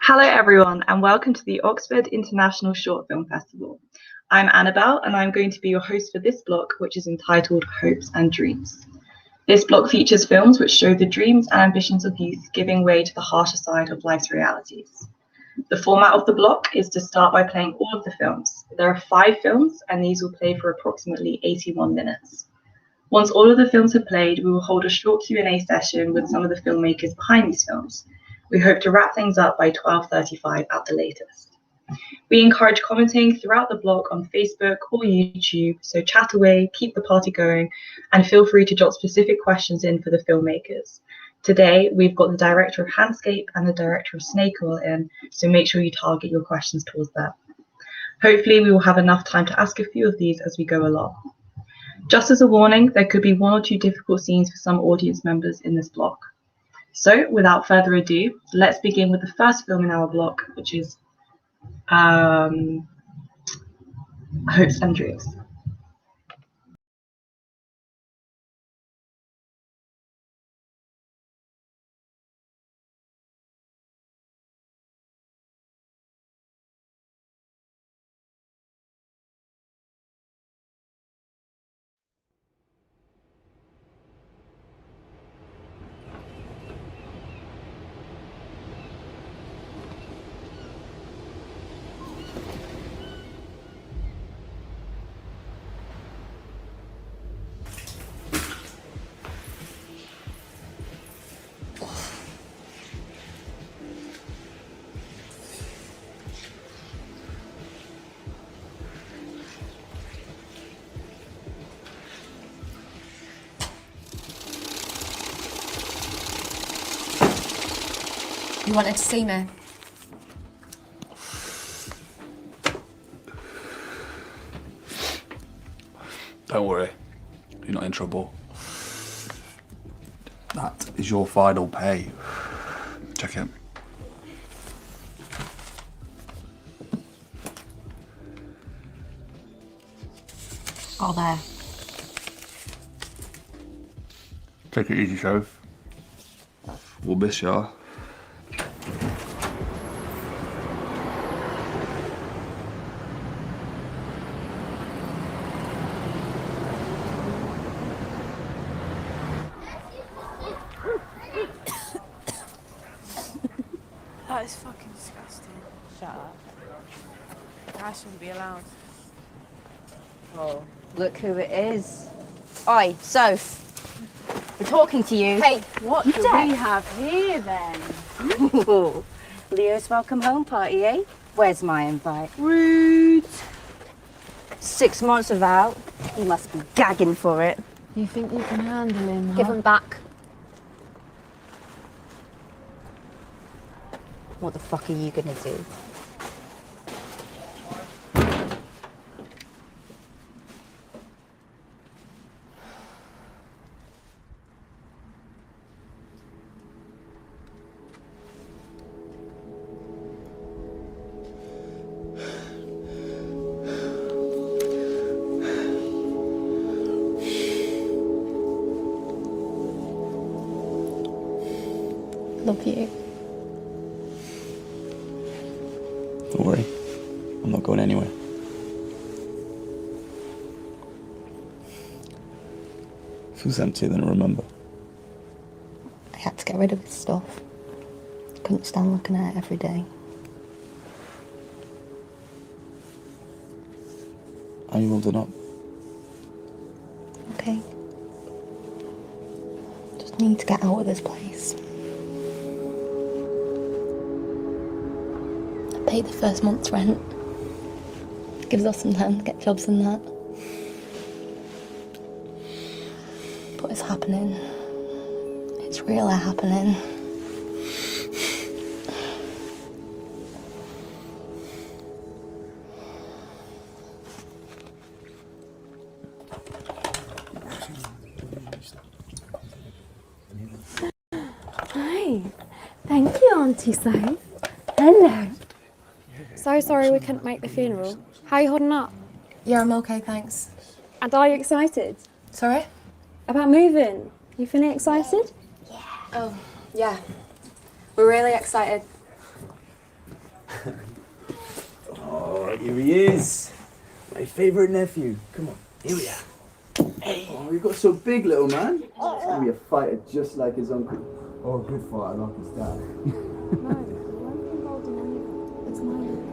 Hello, everyone, and welcome to the Oxford International Short Film Festival. I'm Annabelle, and I'm going to be your host for this block, which is entitled Hopes and Dreams. This block features films which show the dreams and ambitions of youth giving way to the harsher side of life's realities. The format of the block is to start by playing all of the films. There are 5 films, and these will play for approximately 81 minutes. Once all of the films have played, we will hold a short Q&A session with some of the filmmakers behind these films. We hope to wrap things up by 12:35 at the latest. We encourage commenting throughout the block on Facebook or YouTube, so chat away, keep the party going, and feel free to jot specific questions in for the filmmakers. Today, we've got the director of Handscape and the director of Snake Oil in, so make sure you target your questions towards them. Hopefully, we will have enough time to ask a few of these as we go along. Just as a warning, there could be 1 or 2 difficult scenes for some audience members in this block. So, without further ado, let's begin with the first film in our block, which is Hopes and Dreams. You wanted to see me? Don't worry, you're not in trouble. That is your final pay. Check it. Oh, there. Take it easy, Sheriff. We'll miss ya. That is fucking disgusting. Shut up. That shouldn't be allowed. Oh, look who it is. Oi, Soph. We're talking to you. Hey, What do we have here then? Leo's welcome home party, eh? Where's my invite? Rude. 6 months without. He must be gagging for it. You think you can handle him? Give him back. What the fuck are you gonna do? Love you. Don't worry, I'm not going anywhere. Feels emptier than I remember. I had to get rid of his stuff. Couldn't stand looking at it every day. Are you holding up? Okay. Just need to get out of this place. I paid the first month's rent. Gives us some time to get jobs and that. But it's happening. It's really happening. Hi. Thank you, Auntie Soph. Hello. So sorry we couldn't make the funeral. How are you holding up? Yeah, I'm okay, thanks. And are you excited? Sorry? About moving? You feeling excited? Oh, yeah. We're really excited. Oh, here he is. My favourite nephew. Come on, here we are. Hey. Oh, you got so big, little man. He's gonna be a fighter just like his uncle. Oh, good fighter like his dad. No, I won't be involved in any of that. It's mine.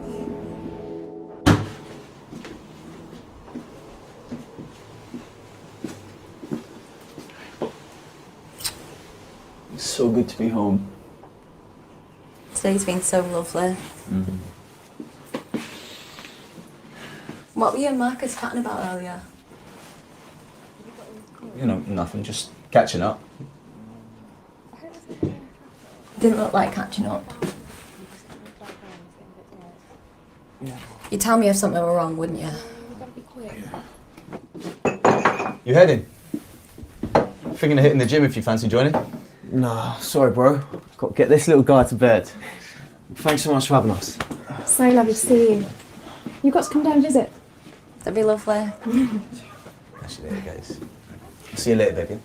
It's so good to be home. Today's been so lovely. Mm-hmm. What were you and Marcus chatting about earlier? You know, nothing, just catching up. Didn't look like catching up. You'd tell me if something were wrong, wouldn't you? You heading? Thinking of hitting the gym if you fancy joining? Nah, sorry bro. Got to get this little guy to bed. Thanks so much for having us. So lovely to see you. You've got to come down and visit. That'd be lovely. Actually, there you guys. See you later, baby.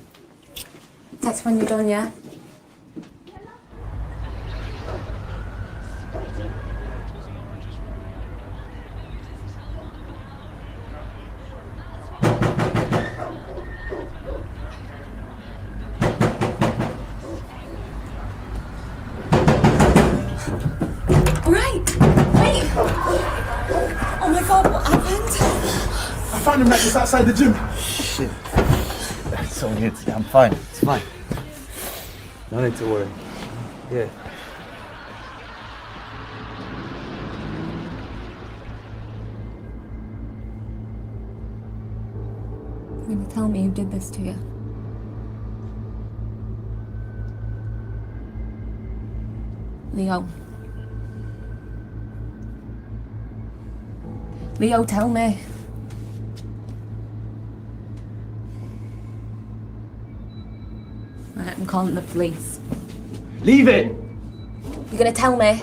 Text when you're done, yeah? Oh my god, what happened? I found him just outside the gym. Shit. It's all good. I'm fine. It's fine. No need to worry. Yeah. You're gonna tell me who did this to you? Leo. Leo, tell me. Right, I'm calling the police. Leave it! You're gonna tell me?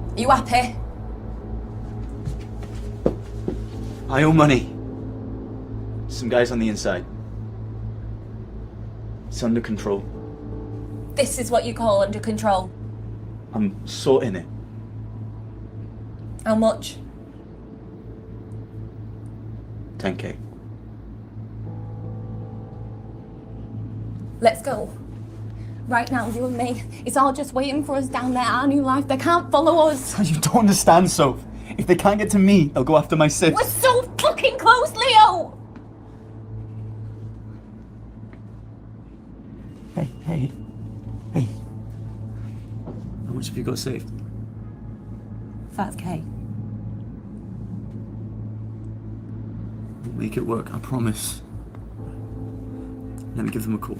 Are you happy? I owe money. Some guys on the inside. It's under control. This is what you call under control. I'm sorting it. How much? 10k. Let's go. Right now, you and me. It's all just waiting for us down there, our new life. They can't follow us. You don't understand, Soph. If they can't get to me, they'll go after my sis. We're so fucking close, Leo! Hey. How much have you got saved? 5k. We'll make it work, I promise. Let me give them a call.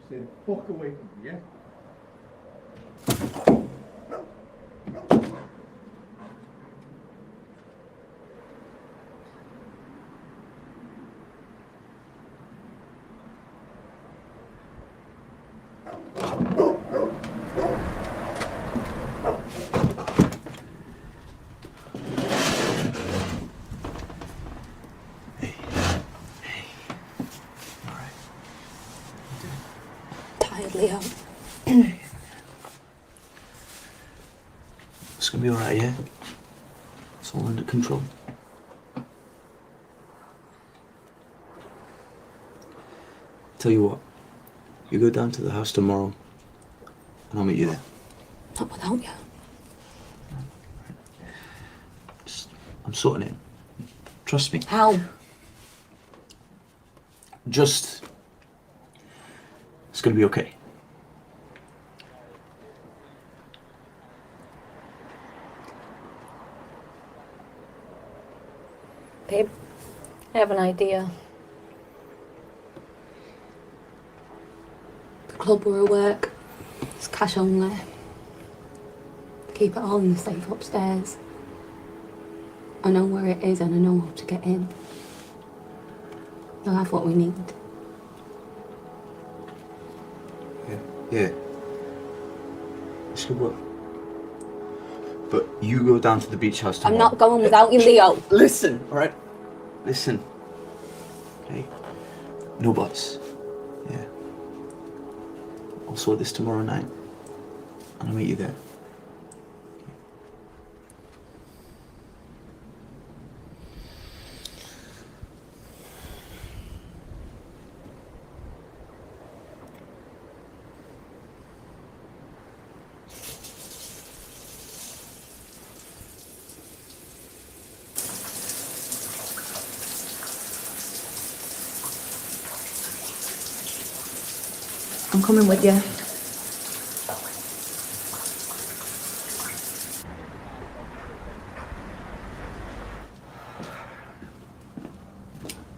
Stay the fuck away from me, yeah? Tired, Leo. It's gonna be alright, yeah? It's all under control. Tell you what, you go down to the house tomorrow, and I'll meet you there. Not without you. I'm sorting it. Trust me. How? It's gonna be okay. Babe, I have an idea. The club where I work, It's cash only. Keep it all in the safe upstairs. I know where it is and I know how to get in. You'll have what we need. Yeah. It's good work. But you go down to the beach house tomorrow. I'm not going without you, Leo. Listen, alright? Listen. Okay? No buts. Yeah. I'll sort this tomorrow night. And I'll meet you there. I'm coming with you.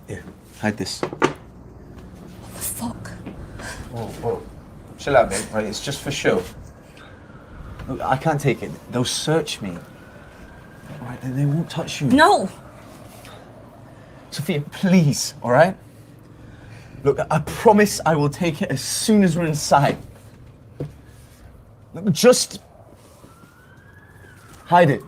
Here, hide this. What the fuck? Whoa. Chill out, babe, right? It's just for show. Look, I can't take it. They'll search me. Alright, and they won't touch you. No! Sophia, please, alright? Look, I promise I will take it as soon as we're inside. Look, just hide it.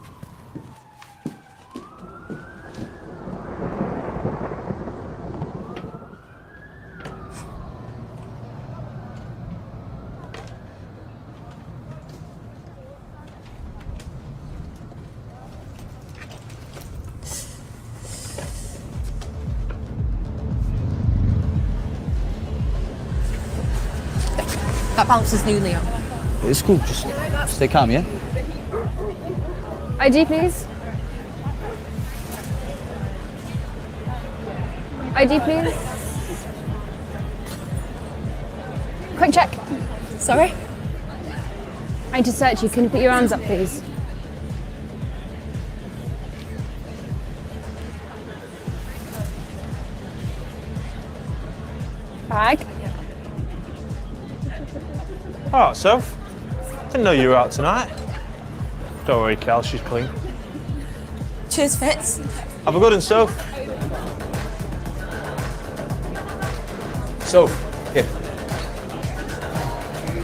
That bouncer's new, Leo. It's cool, just stay calm, yeah? ID, please. ID, please. Quick check. Sorry? I need to search you. Can you put your hands up, please? Bag. Oh, Soph. Didn't know you were out tonight. Don't worry, Cal, she's clean. Cheers, Fitz. Have a good one, Soph. Soph, here.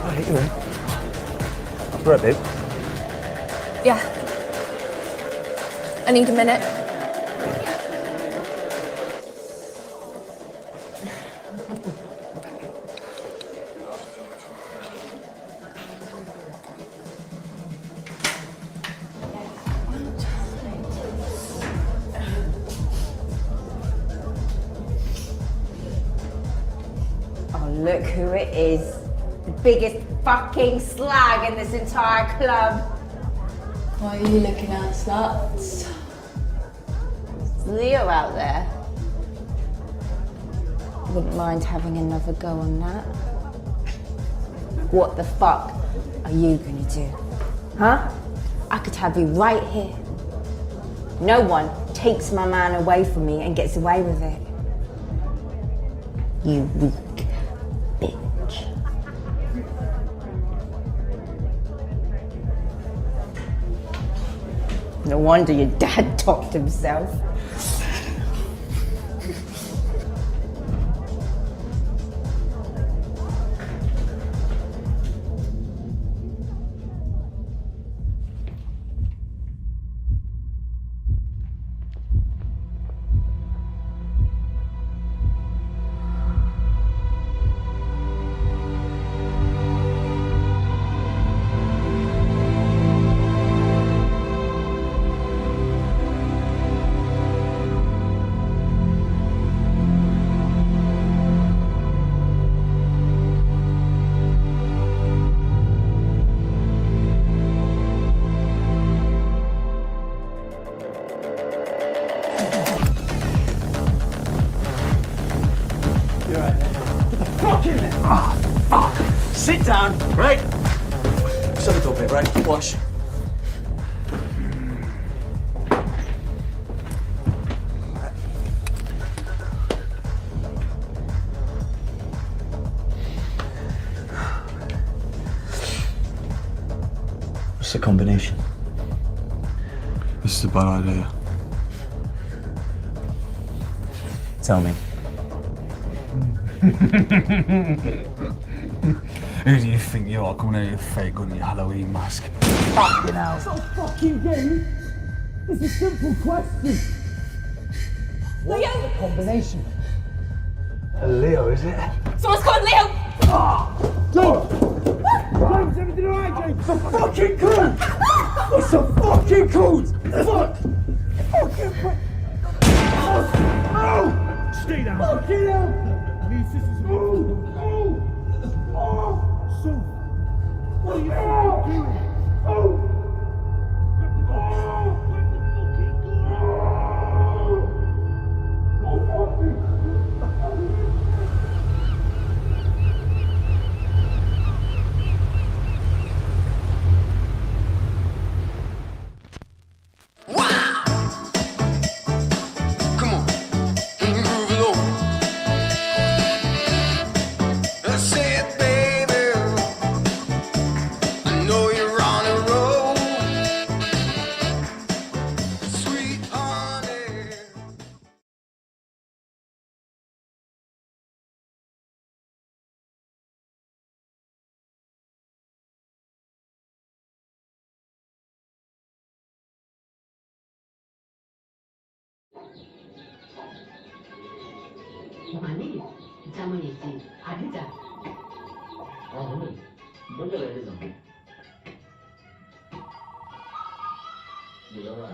Oh, hey, you man. Right, babe. Yeah. I need a minute. Oh, look who it is. The biggest fucking slag in this entire club. Why are you looking at sluts? Is Leo out there? Wouldn't mind having another go on that. What the fuck are you gonna do? Huh? I could have you right here. No one takes my man away from me and gets away with it. You weak bitch. No wonder your dad topped himself. Sit down, right? Shut the door, babe, right? Wash. It's a combination. This is a bad idea. Tell me. Who do you think you are coming out of your fake gun, your Halloween mask? Fucking hell. It's not a fucking game. It's a simple question. Leo! The combination. Leo, is it? Someone's called Leo! James, everything alright, James? It's a fucking code! It's a fucking code! Fuck! Fucking... Oh! Stay down. Fucking hell! These sisters So, what are you fucking doing?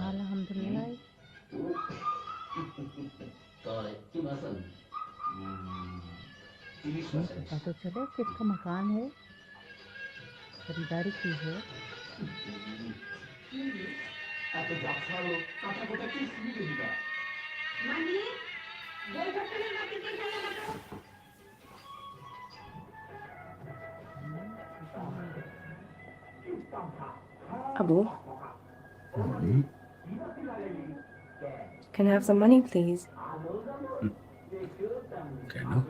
Alhamdulillah. पता तो चले किसका मकान है, खरीदारी की है। Abu, can I have some money, please? Okay, no.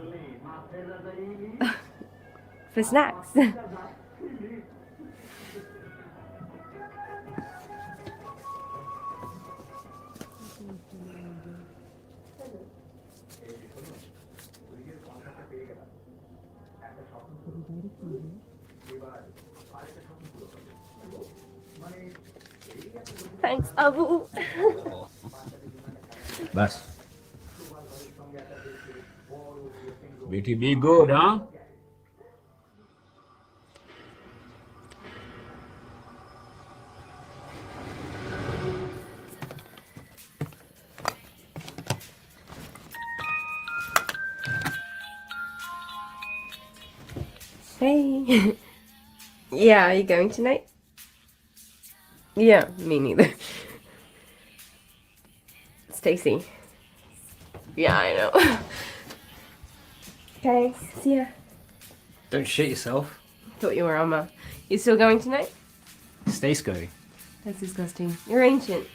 For snacks. Thanks, Abu. Bas. Beatty, be good, huh? Hey. Yeah, are you going tonight? Yeah, me neither. Stacy. Yeah, I know. Okay, see ya. Don't shit yourself. Thought you were Amma. You still going tonight? Stay scary. That's disgusting. You're ancient.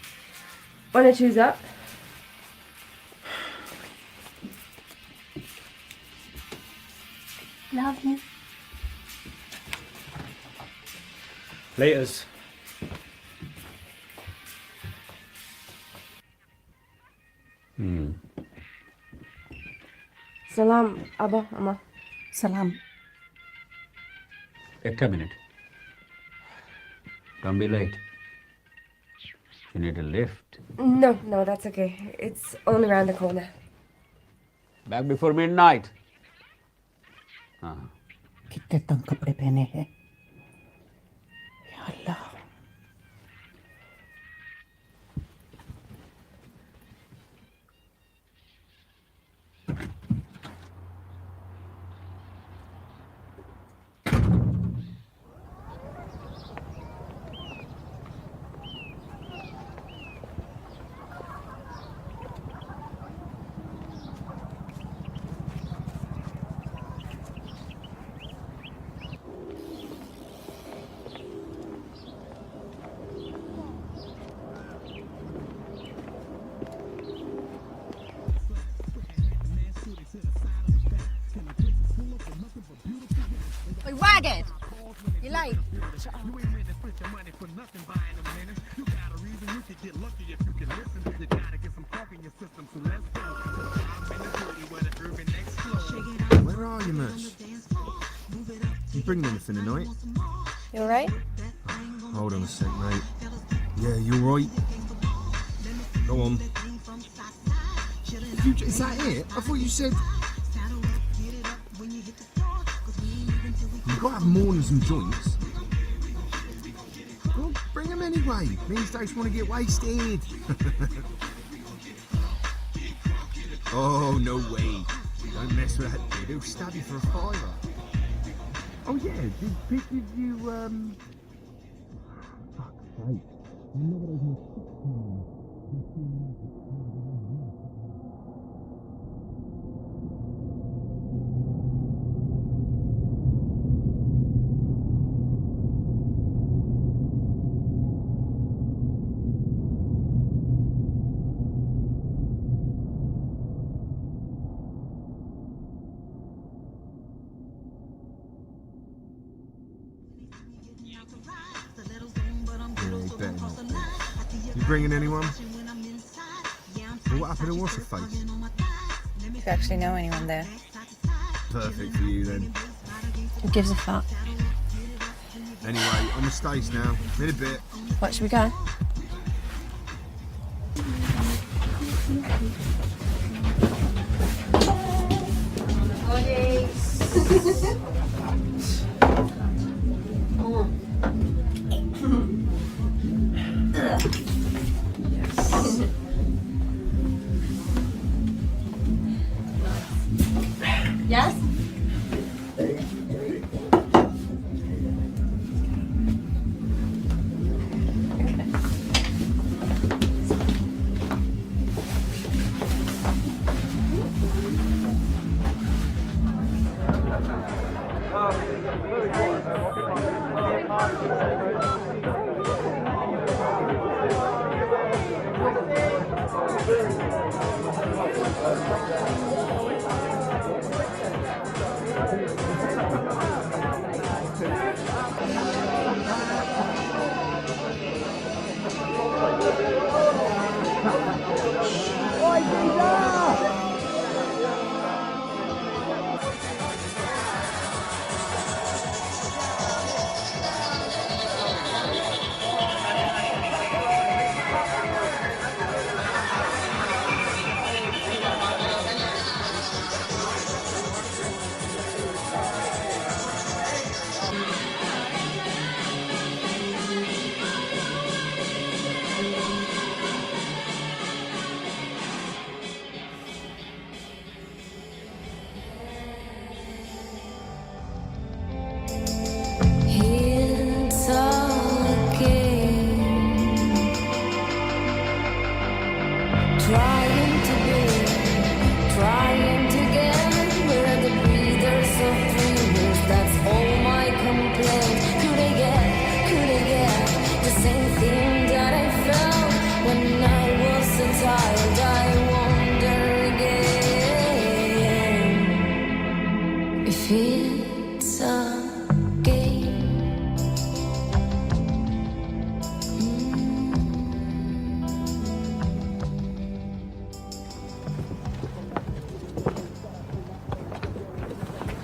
Wanna choose up? Love you. Laters. Salam, Abba, Amma. Salam. Wait a minute. Don't be late. You need a lift. No, that's okay. It's only around the corner. Back before midnight. कितने तंग कपड़े पहने हैं, या अल्लाह। Oi, Ragged! You're late. spent your money for nothing buying them minutes. You got a reason you could get lucky if you can listen. You gotta get some coke in your system, so let's go. I'm in the city where the urban explodes. Where are you, Merce? You bringing anything tonight? You alright? Hold on a sec, mate. Yeah, you alright? Go on. Is that it? I thought you said... You've got to have more than some joints. Well, bring them anyway. These days want to get wasted. Oh, no way. Don't mess with that kid. He'll stab you for a fiver. Oh, yeah. Did you, Fuck's sake. You bringing anyone? Well, what happened to What's-Her-Face? Do you actually know anyone there? Perfect for you then. Who gives a fuck? Anyway, on the stage now. In a bit. What, should we go? Yes?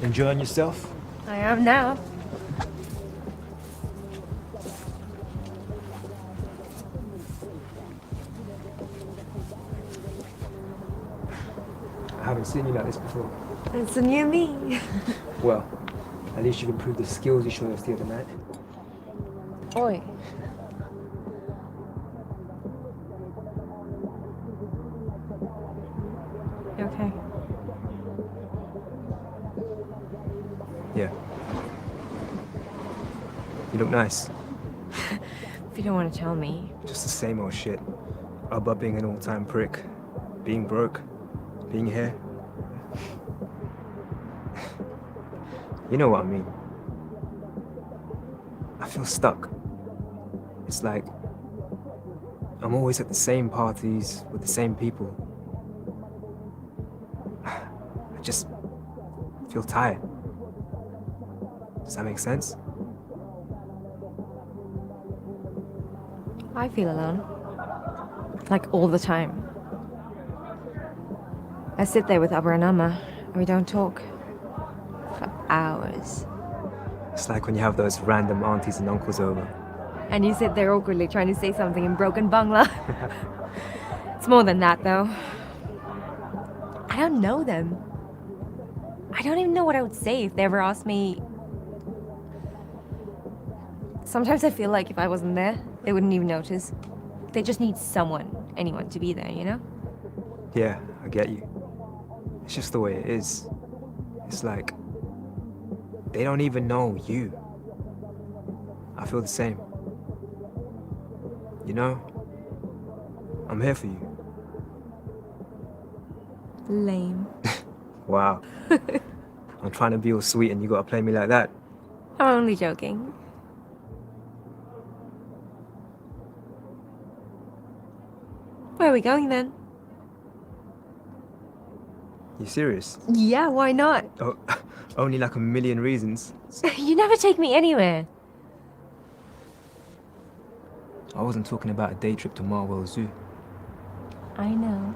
Enjoying yourself? I am now. I haven't seen you like this before. It's a new me. Well, at least you've improved the skills you showed us the other night. Oi. You okay? Yeah. You look nice. If you don't want to tell me. Just the same old shit. About being an all-time prick. Being broke. Being here. You know what I mean. I feel stuck. It's like I'm always at the same parties with the same people. I just feel tired. Does that make sense? I feel alone. Like all the time. I sit there with Abra and Amma, and we don't talk. For hours. It's like when you have those random aunties and uncles over. And you sit there awkwardly trying to say something in broken Bangla. It's more than that, though. I don't know them. I don't even know what I would say if they ever asked me. Sometimes I feel like if I wasn't there, they wouldn't even notice. They just need someone, anyone, to be there, you know? Yeah, I get you. It's just the way it is. It's like they don't even know you. I feel the same. You know, I'm here for you. Lame. Wow. I'm trying to be all sweet and you gotta play me like that. I'm only joking. Where are we going then? You serious? Yeah, why not? Oh, only like a million reasons. You never take me anywhere. I wasn't talking about a day trip to Marwell Zoo. I know.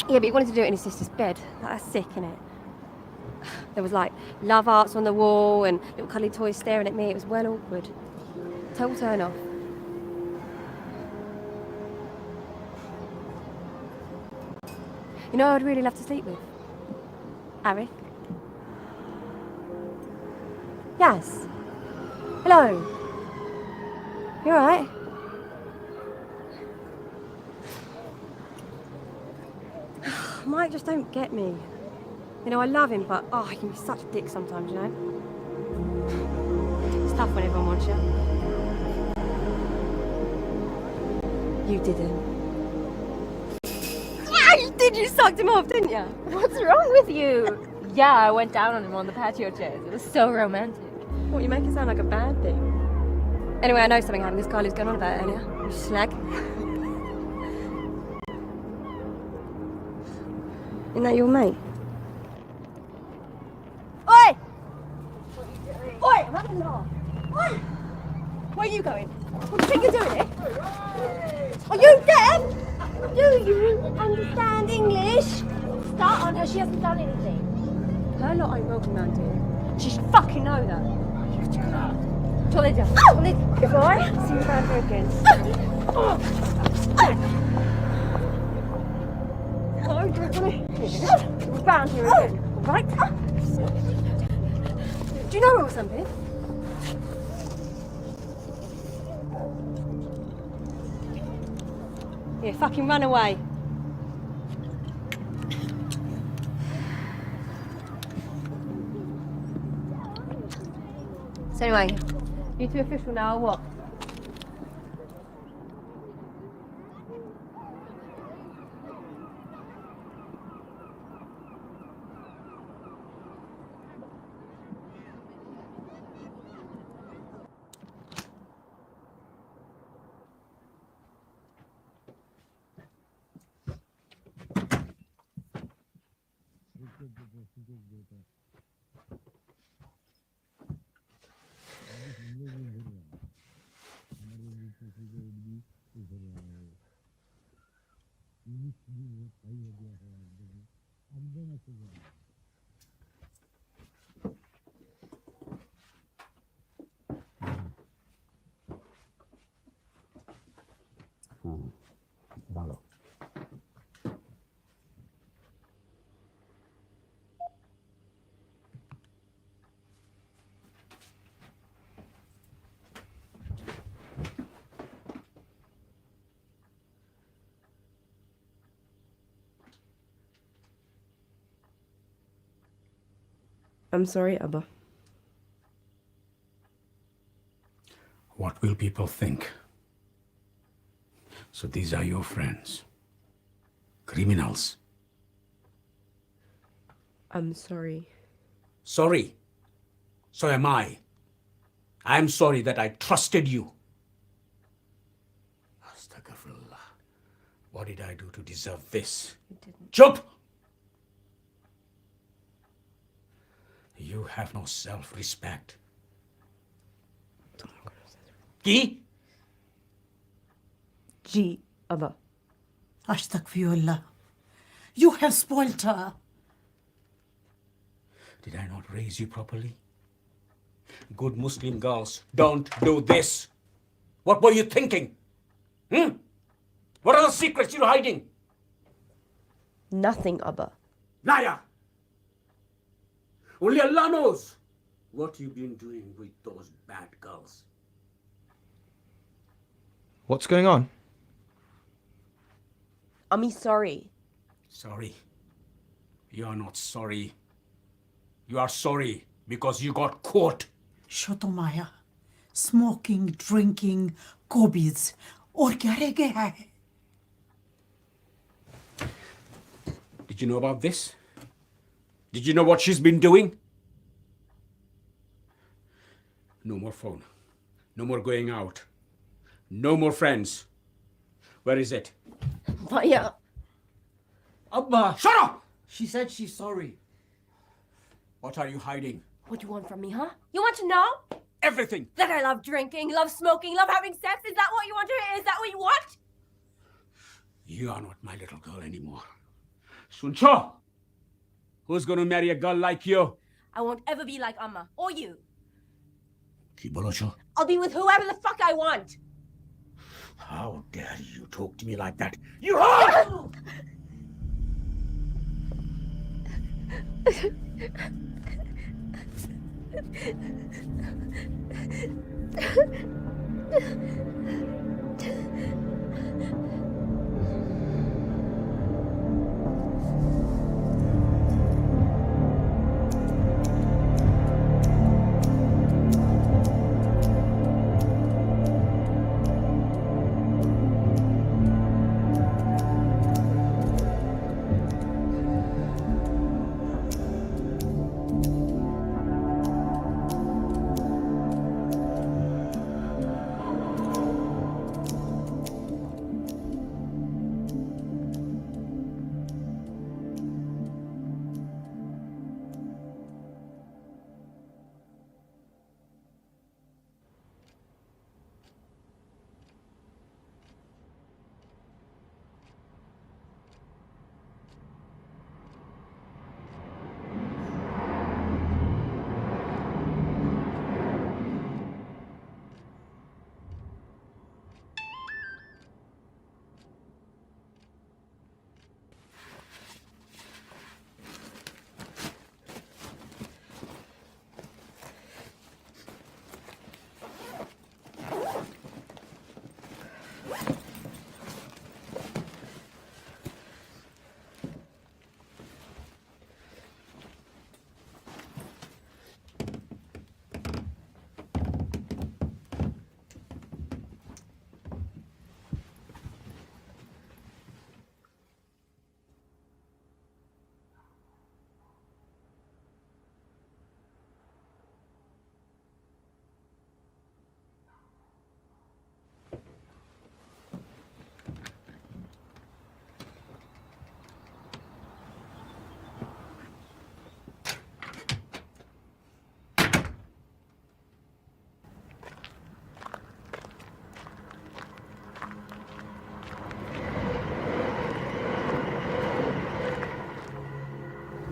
Yeah, but he wanted to do it in his sister's bed. That's sick, innit? There was like love hearts on the wall and little cuddly toys staring at me. It was well awkward. Total turn off. You know who I'd really love to sleep with? Arif. Yes. Hello. You alright? Mike just don't get me. You know, I love him, but oh, he can be such a dick sometimes, you know? It's tough when everyone wants you. You didn't. Yeah, you did! You sucked him off, didn't you? What's wrong with you? Yeah, I went down on him on the patio chairs. It was so romantic. What, you make it sound like a bad thing? Anyway, I know something happened. This Carly's going on about it earlier. You slag. Isn't that your mate? Oi! Oi! I'm having a laugh. Oi! Where are you going? What do you think you're doing here? Are you deaf? Do you understand English? Start on her, she hasn't done anything. Her lot ain't welcome around here. She should fucking know that. Toilet. Toilet. If I see you around here again. We're bound here again, right? Do you know her or something? Yeah, fucking run away. So anyway, you two official now or what? ভালো I'm sorry, Abba. What will people think? So these are your friends. Criminals. I'm sorry. Sorry. So am I. I'm sorry that I trusted you. Astaghfirullah. What did I do to deserve this? You didn't. Chup! You have no self-respect. Ki? G, Abba. Astaghfirullah. You have spoiled her. Did I not raise you properly? Good Muslim girls don't do this. What were you thinking? What are the secrets you're hiding? Nothing, Abba. Liar! Only Allah knows what you've been doing with those bad girls. What's going on? Ami, sorry. Sorry. You are not sorry. You are sorry because you got caught. Shotomaya, smoking, drinking, gobies. और क्या रह गया है? Did you know about this? Did you know what she's been doing? No more phone. No more going out. No more friends. Where is it? Maya. Abba! Shut up! She said she's sorry. What are you hiding? What do you want from me, huh? You want to know? Everything! That I love drinking, love smoking, love having sex? Is that what you want to hear? Is that what you want? You are not my little girl anymore. Suncho! Who's going to marry a girl like you? I won't ever be like Amma or you. Kibolocho, I'll be with whoever the fuck I want. how dare you talk to me like that? You are!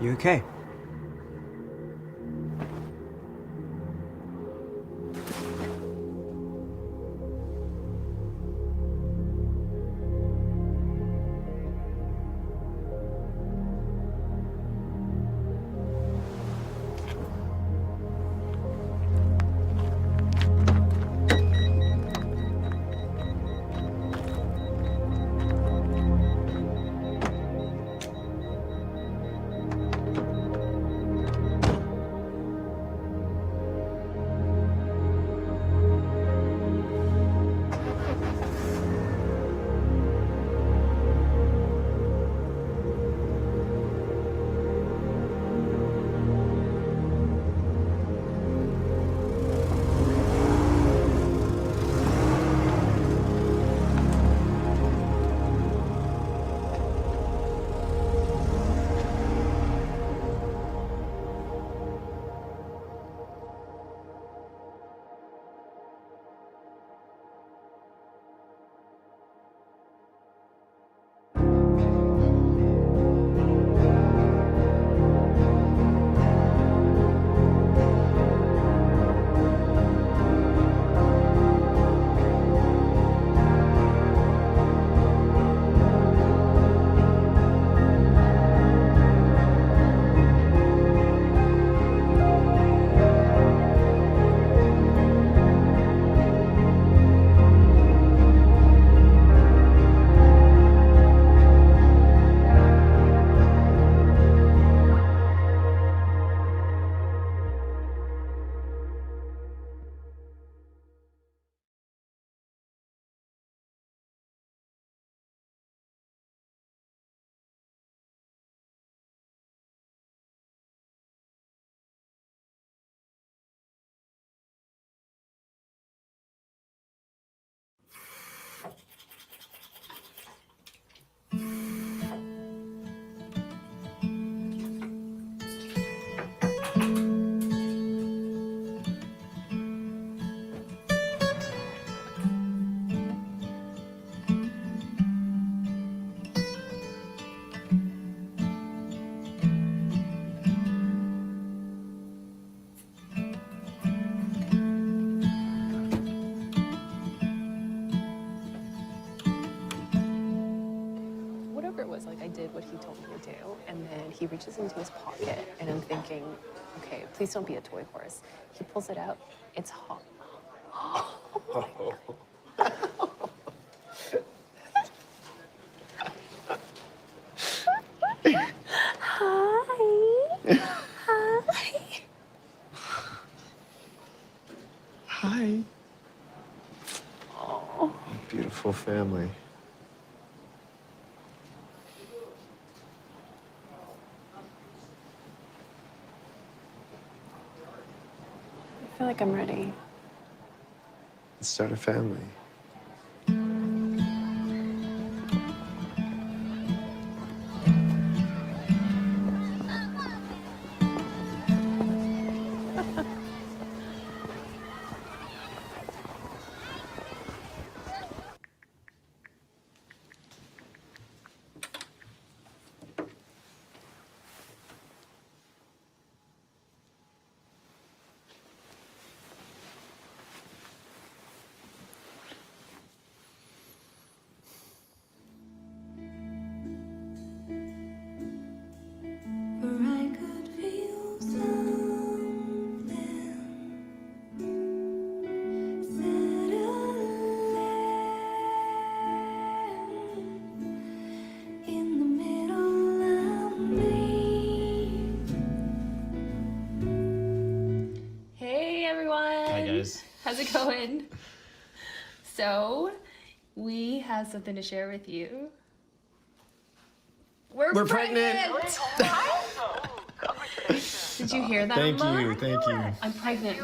You okay? and then he reaches into his pocket, and I'm thinking, okay, please don't be a toy horse. He pulls it out. It's hot. Hi. Hi. Hi. Oh. Beautiful family. I feel like I'm ready. Let's start a family. Hey everyone! Hi guys. How's it going? So, we have something to share with you. We're pregnant! Did you hear that, Thank Emma? you, thank you. I'm pregnant.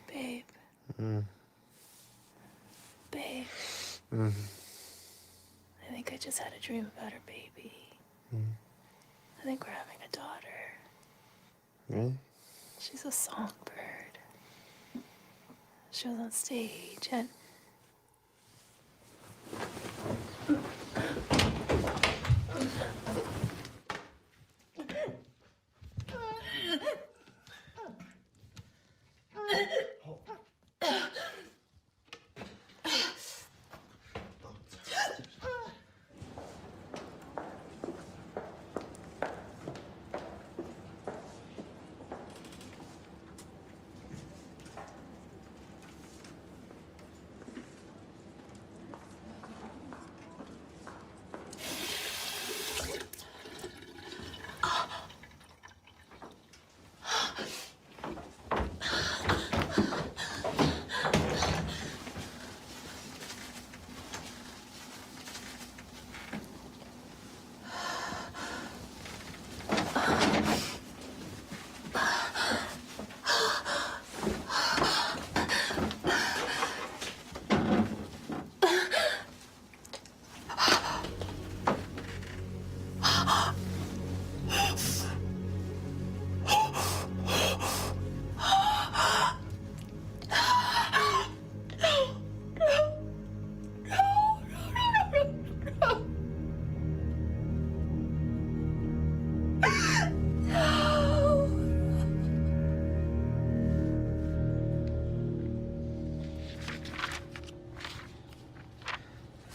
Babe, Mm. babe, Mm. I think I just had a dream about our baby. Mm. I think we're having a daughter. Really? She's a songbird. She was on stage and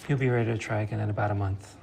You'll be ready to try again in about a month.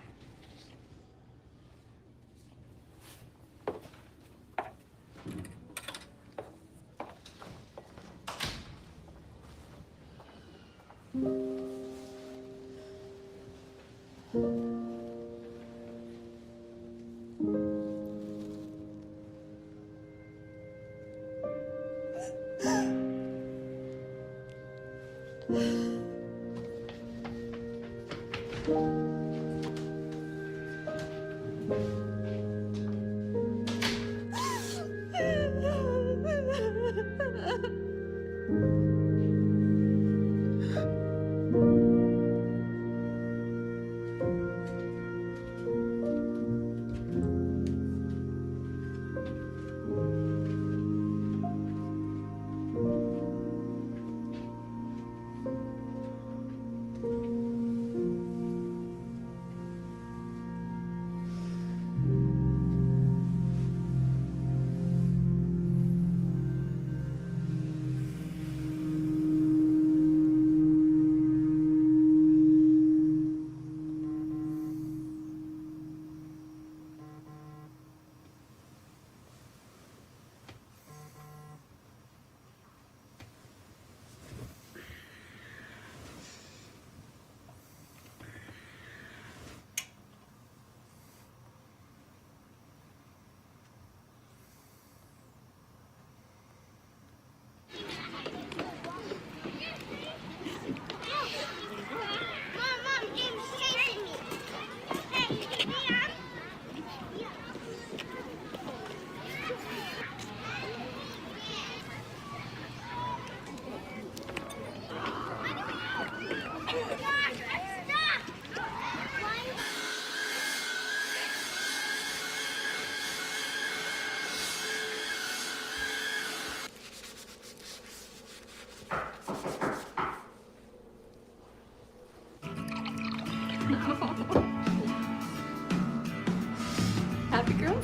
Happy girl.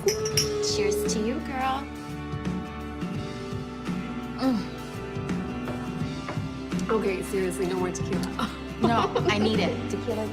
Cheers to you, girl. Okay, seriously, no more tequila. No, I need it. Tequila's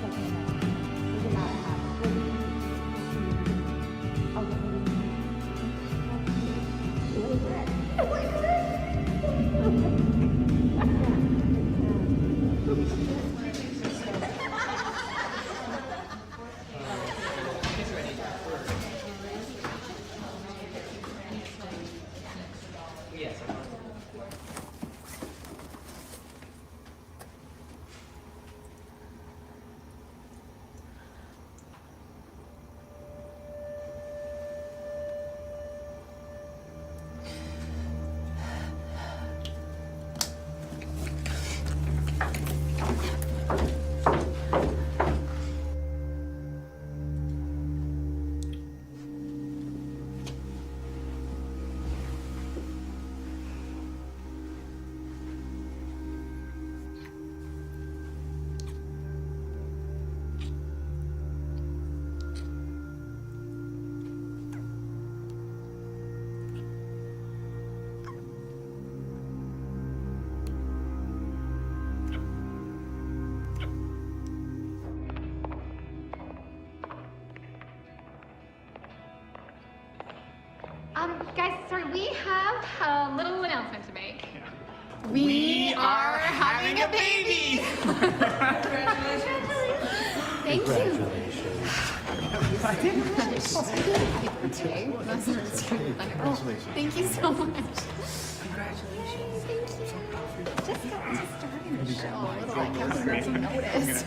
Guys, sorry, we have a little announcement to make. We are having a baby! Thank you. Thank you so much. Congratulations. Thank you. Just starting the show. A little like everyone noticed.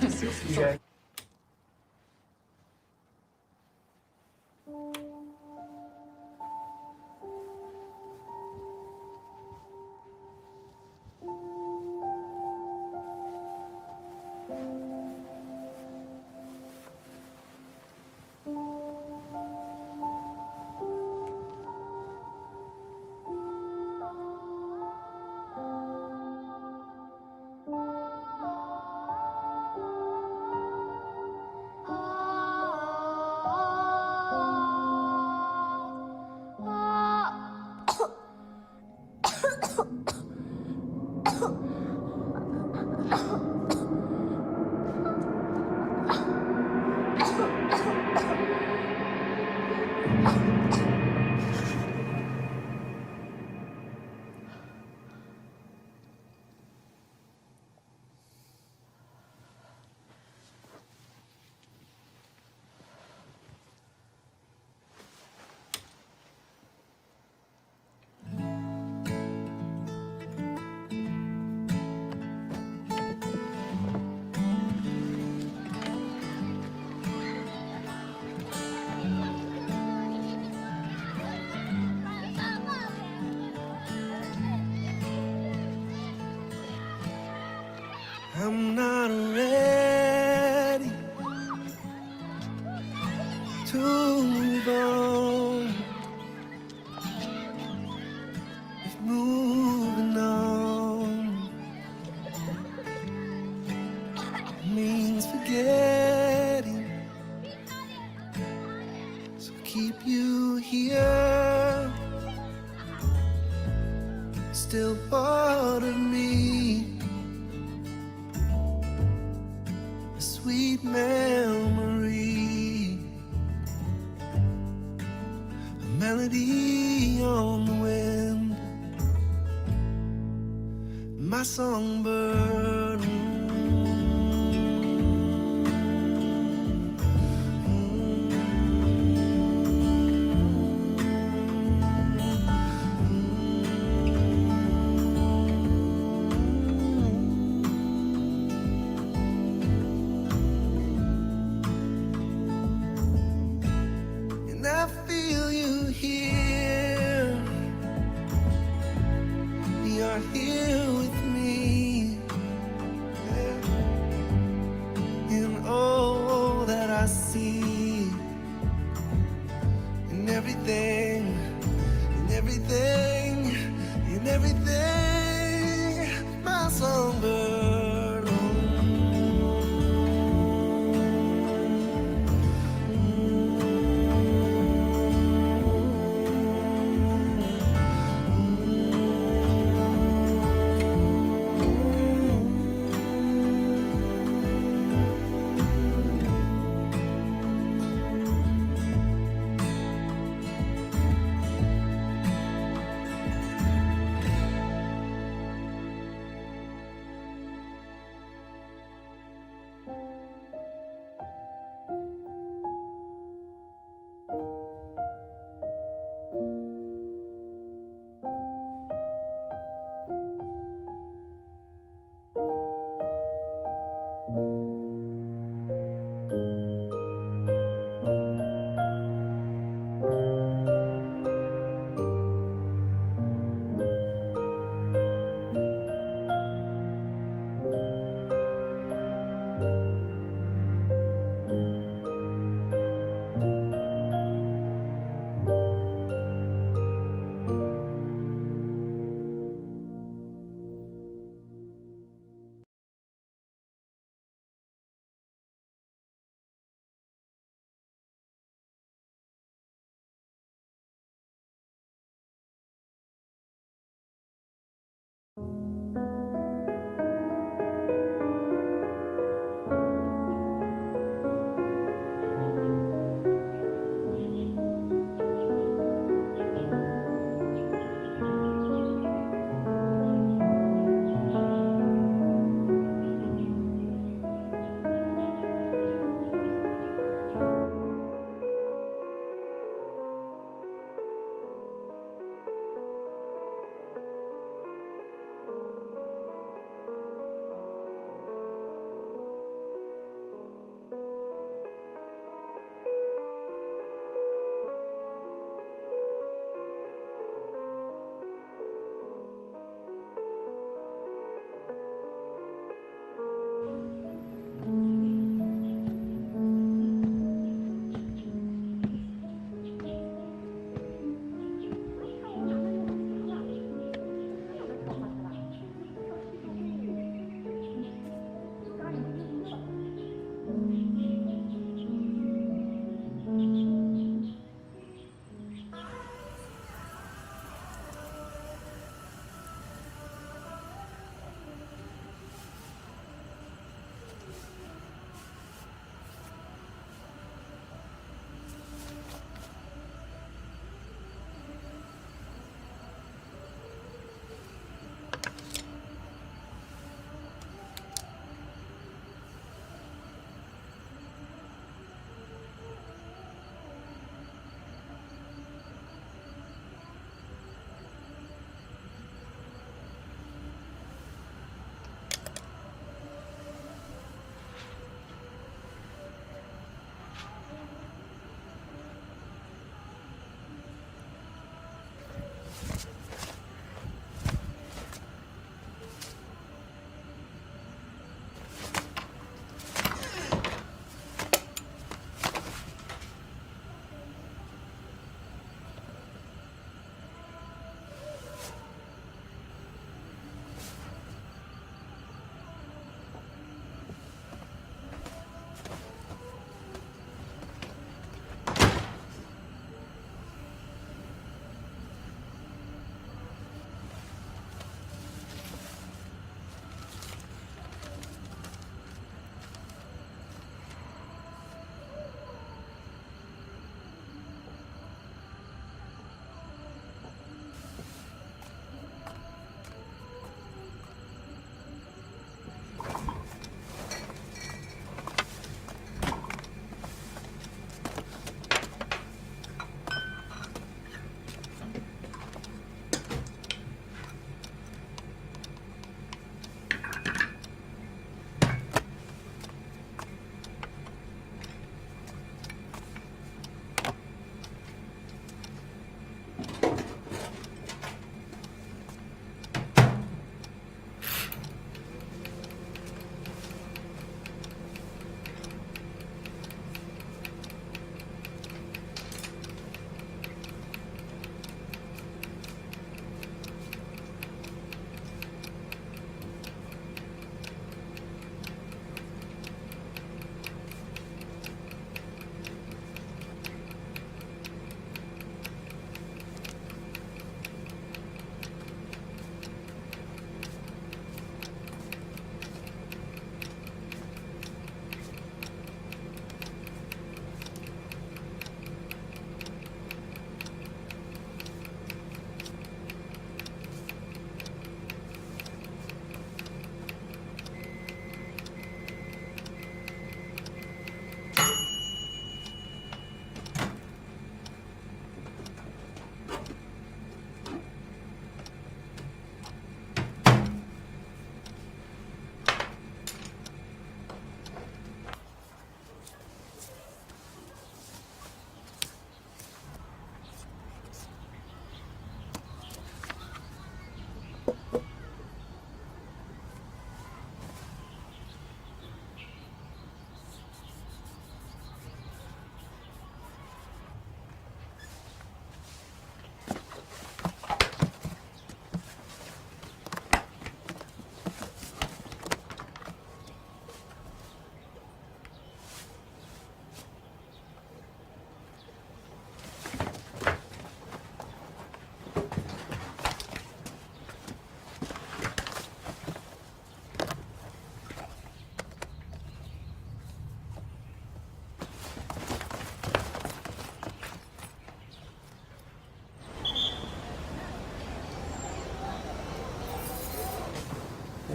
I'm not ready to move on. If moving on means forgetting, so keep you here, still part of me. A sweet memory, a melody on the wind, my songbird. And I feel you here. You're here with me.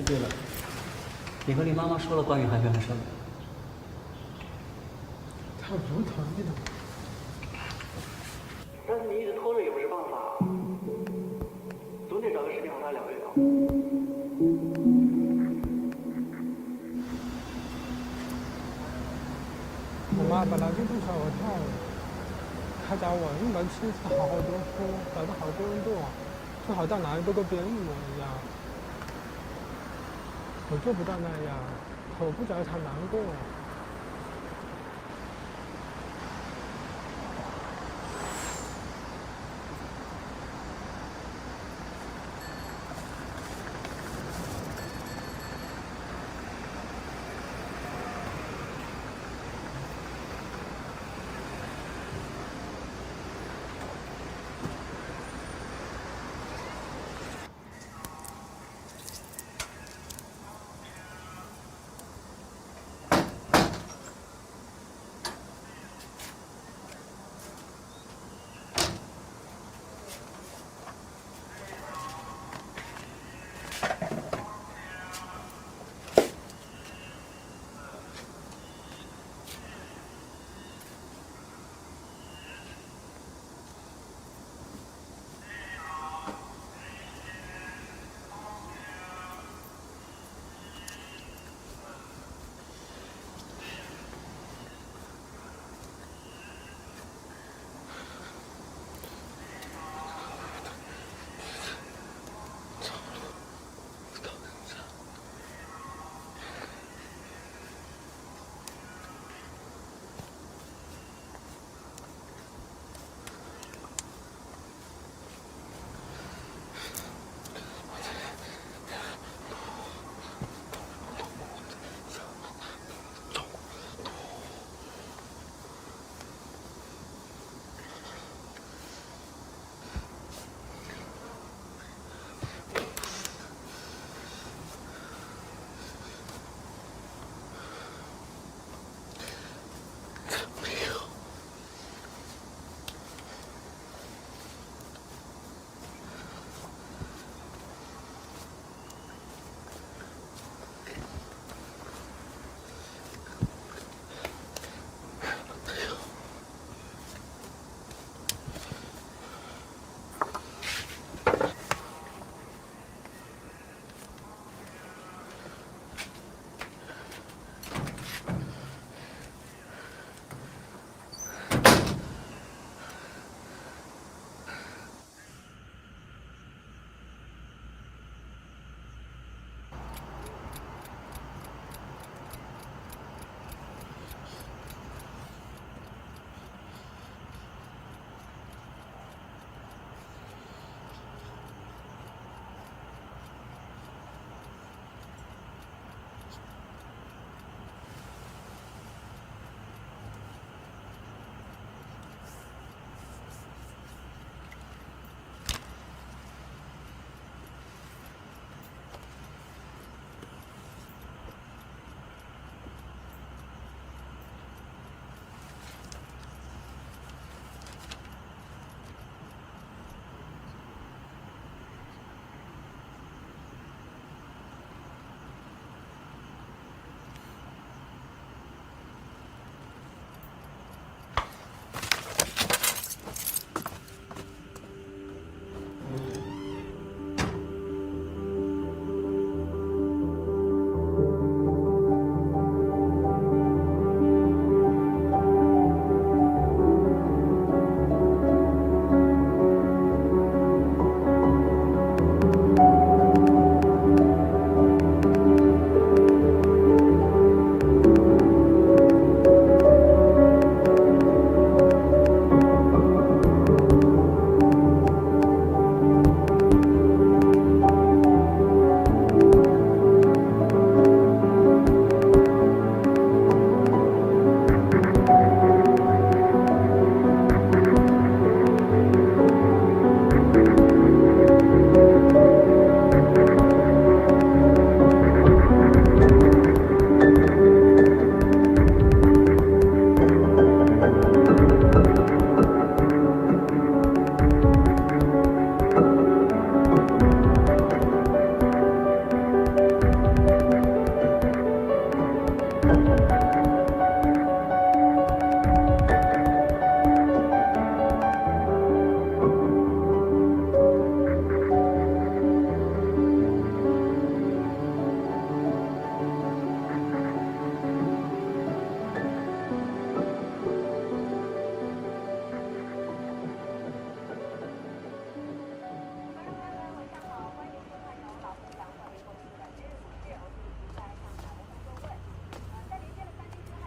对了，你和你妈妈说了关于海边的事吗？他不同意的。但是你一直拖着也不是办法，总得找个时间和他聊一聊。我妈本来就不想我跳的，她讲我一门心思好好读书，找到好工作，最好到哪里都跟别人一模一样。我做不到那样，我不觉得她难过。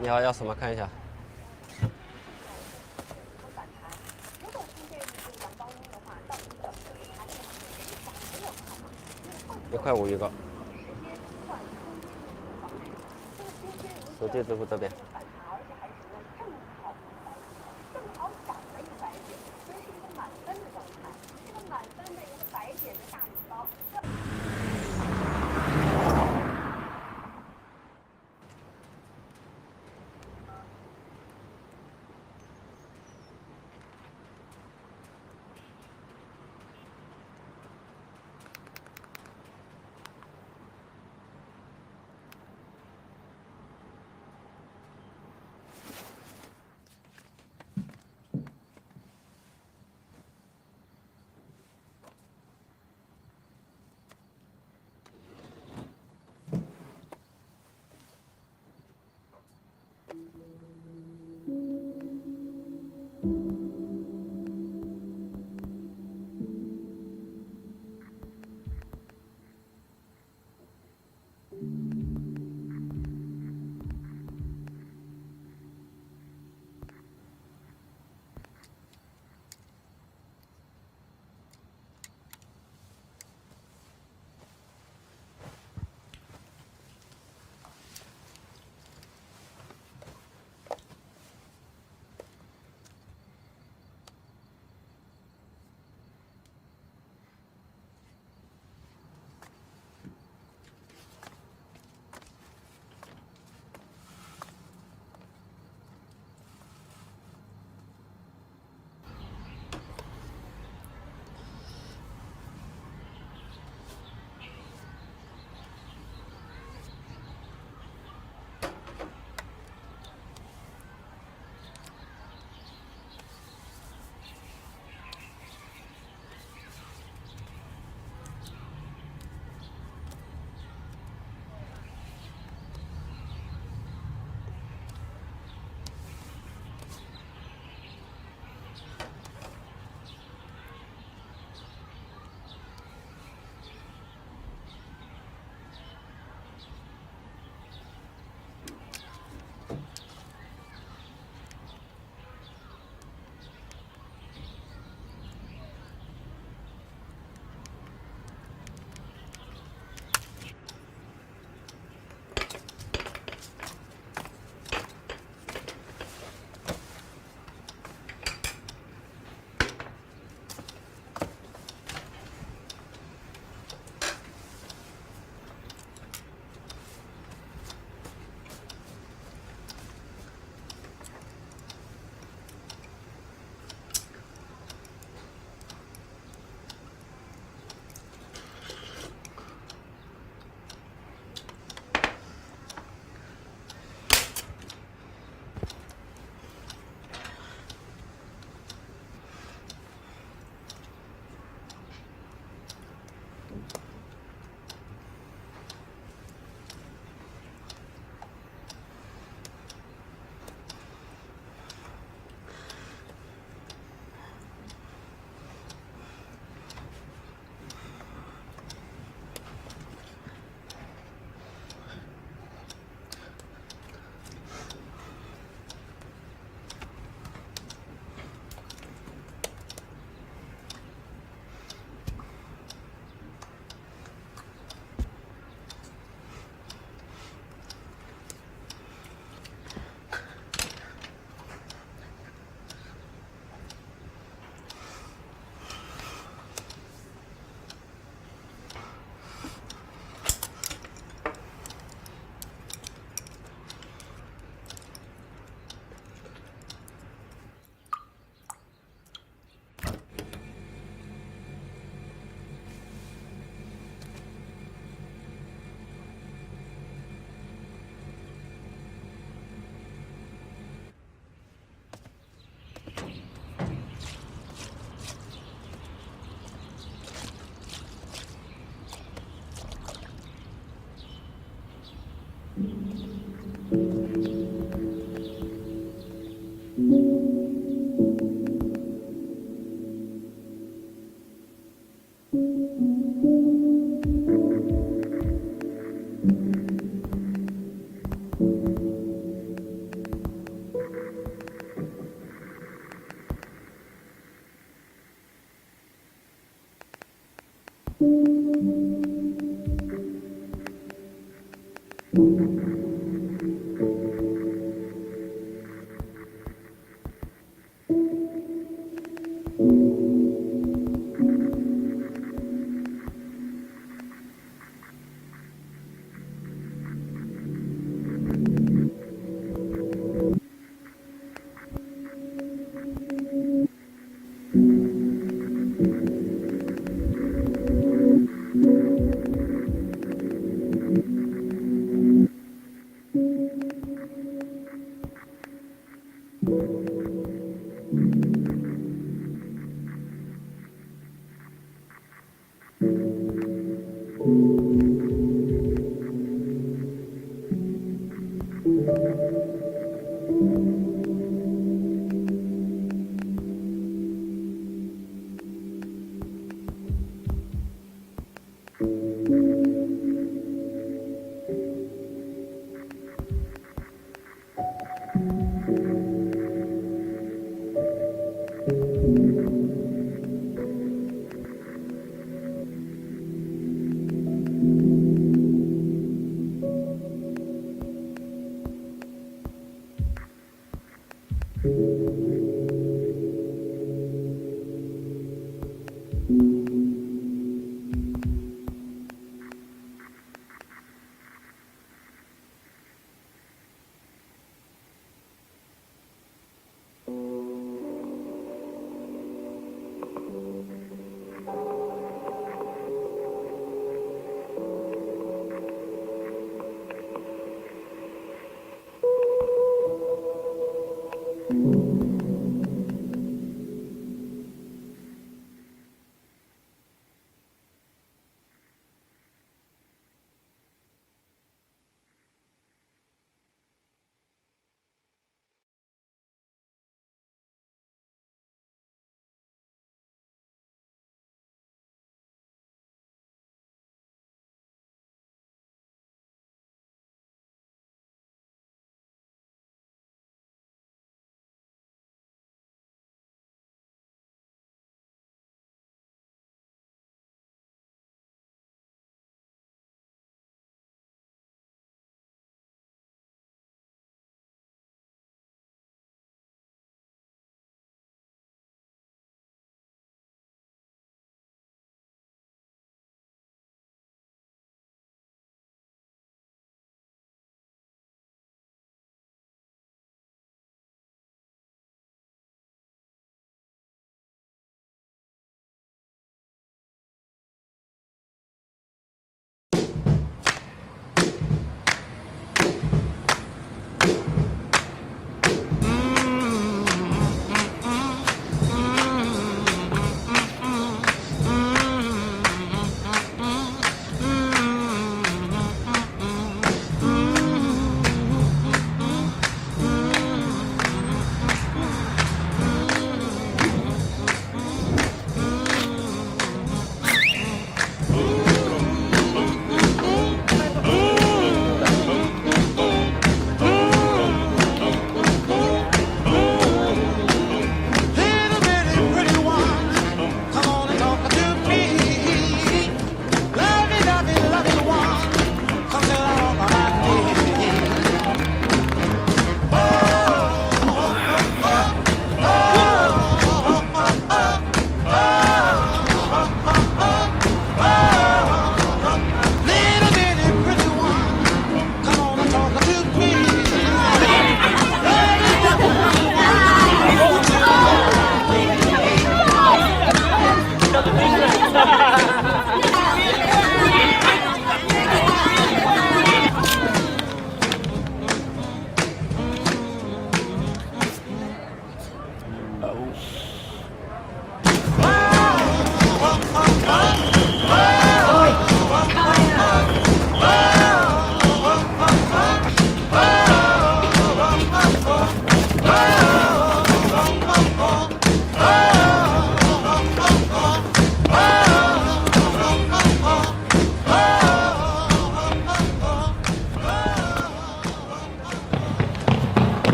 你好，要什么？看一下。1.5块一个。手机支付这边。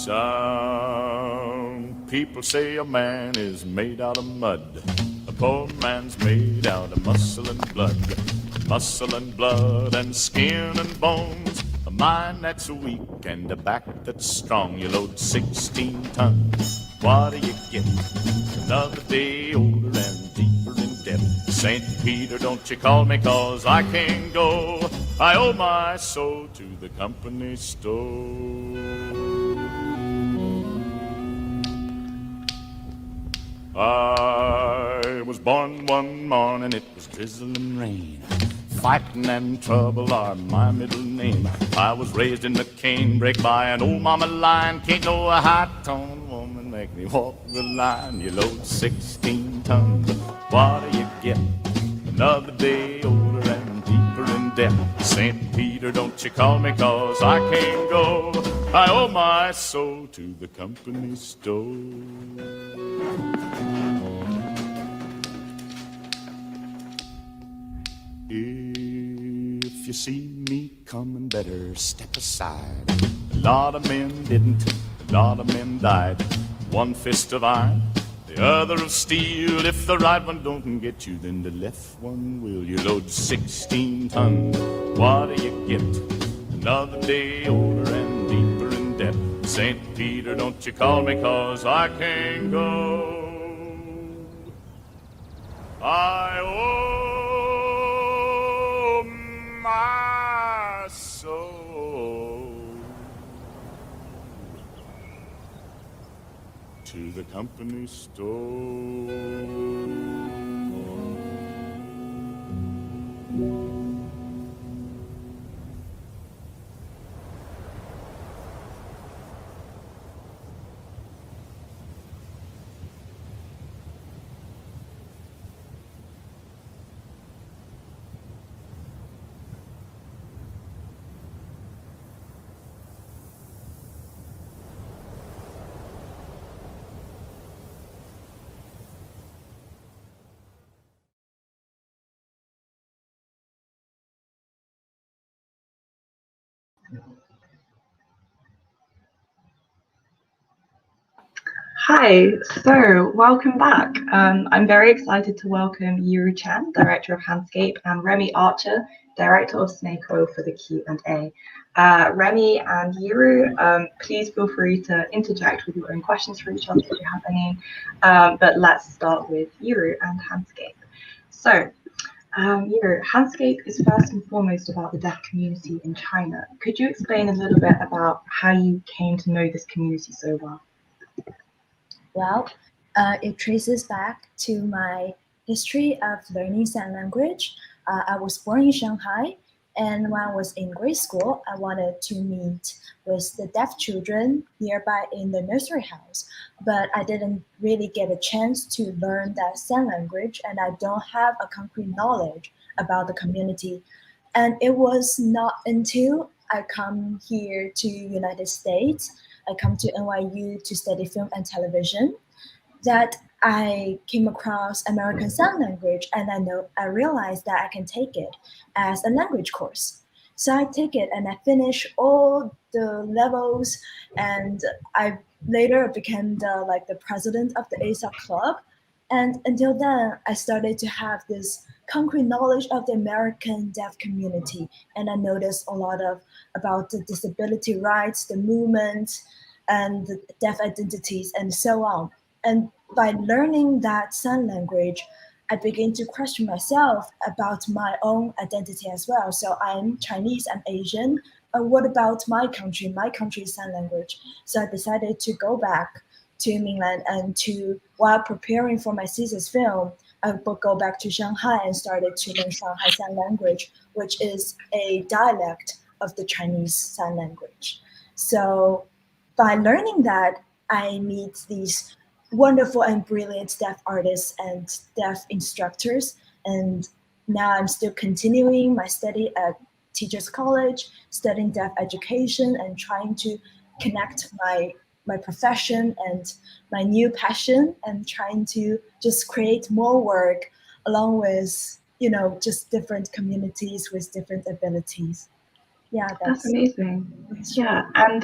Some people say a man is made out of mud. A poor man's made out of muscle and blood. Muscle and blood and skin and bones. A mind that's weak and a back that's strong. You load 16 tons. What do you get? Another day older and deeper in debt. St. Peter, don't you call me 'cause I can't go. I owe my soul to the company store. I was born one morning, it was drizzling rain. Fighting and trouble are my middle name. I was raised in the canebrake by an old mama lion. Can't no high-tone woman make me walk the line. You load 16 tons, what do you get? Another day older and deeper in debt. St. Peter, don't you call me 'cause I can't go. I owe my soul to the company store. If you see me coming, better step aside. A lot of men didn't, a lot of men died. One fist of iron, the other of steel. If the right one don't get you, then the left one will. You load 16 tons, what do you get? Another day older and deeper in debt. St. Peter, don't you call me 'cause I can't go. I owe my soul to the company store. Hi, so welcome back. I'm very excited to welcome Yuru Chan, Director of Handscape, and Remy Archer, Director of Snake Oil for the Q&A. Remy and Yuru, please feel free to interject with your own questions for each other if you have any, but let's start with Yuru and Handscape. So, Yuru, Handscape is first and foremost about the deaf community in China. Could you explain a little bit about how you came to know this community so well? Well, it traces back to my history of learning sign language. I was born in Shanghai, and when I was in grade school, I wanted to meet with the deaf children nearby in the nursery house, but I didn't really get a chance to learn that sign language, and I don't have a concrete knowledge about the community. And it was not until I come here to United States, I come to NYU to study film and television, that I came across American Sign Language, and I realized that I can take it as a language course. So I take it and I finish all the levels, and I later became the president of the ASAP club. And until then, I started to have this concrete knowledge of the American deaf community, and I noticed a lot about the disability rights, the movement, and the deaf identities, and so on. And by learning that sign language, I began to question myself about my own identity as well. So I'm Chinese, I'm Asian. What about my country's sign language? So I decided to go back to mainland, and while preparing for my thesis film, I would go back to Shanghai and started to learn Shanghai Sign Language, which is a dialect of the Chinese Sign Language. So by learning that, I meet these wonderful and brilliant deaf artists and deaf instructors, and now I'm still continuing my study at Teachers College, studying deaf education and trying to connect my profession and my new passion, and trying to just create more work along with, just different communities with different abilities. Yeah, that's amazing. Yeah, and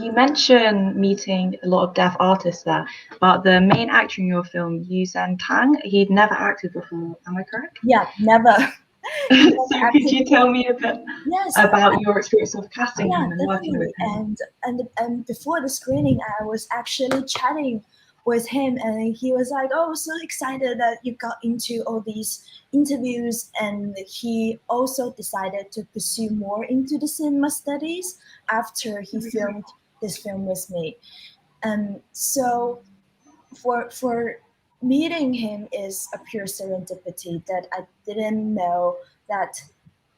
you mentioned meeting a lot of deaf artists there, but the main actor in your film, Yu Zhen Tang, he'd never acted before. Am I correct? Yeah, never. So could you tell me a bit about your experience of casting him and working with him? And before the screening, I was actually chatting with him, and he was like, "Oh, so excited that you got into all these interviews," and he also decided to pursue more into the cinema studies after he filmed this film with me. And so for meeting him is a pure serendipity that I didn't know that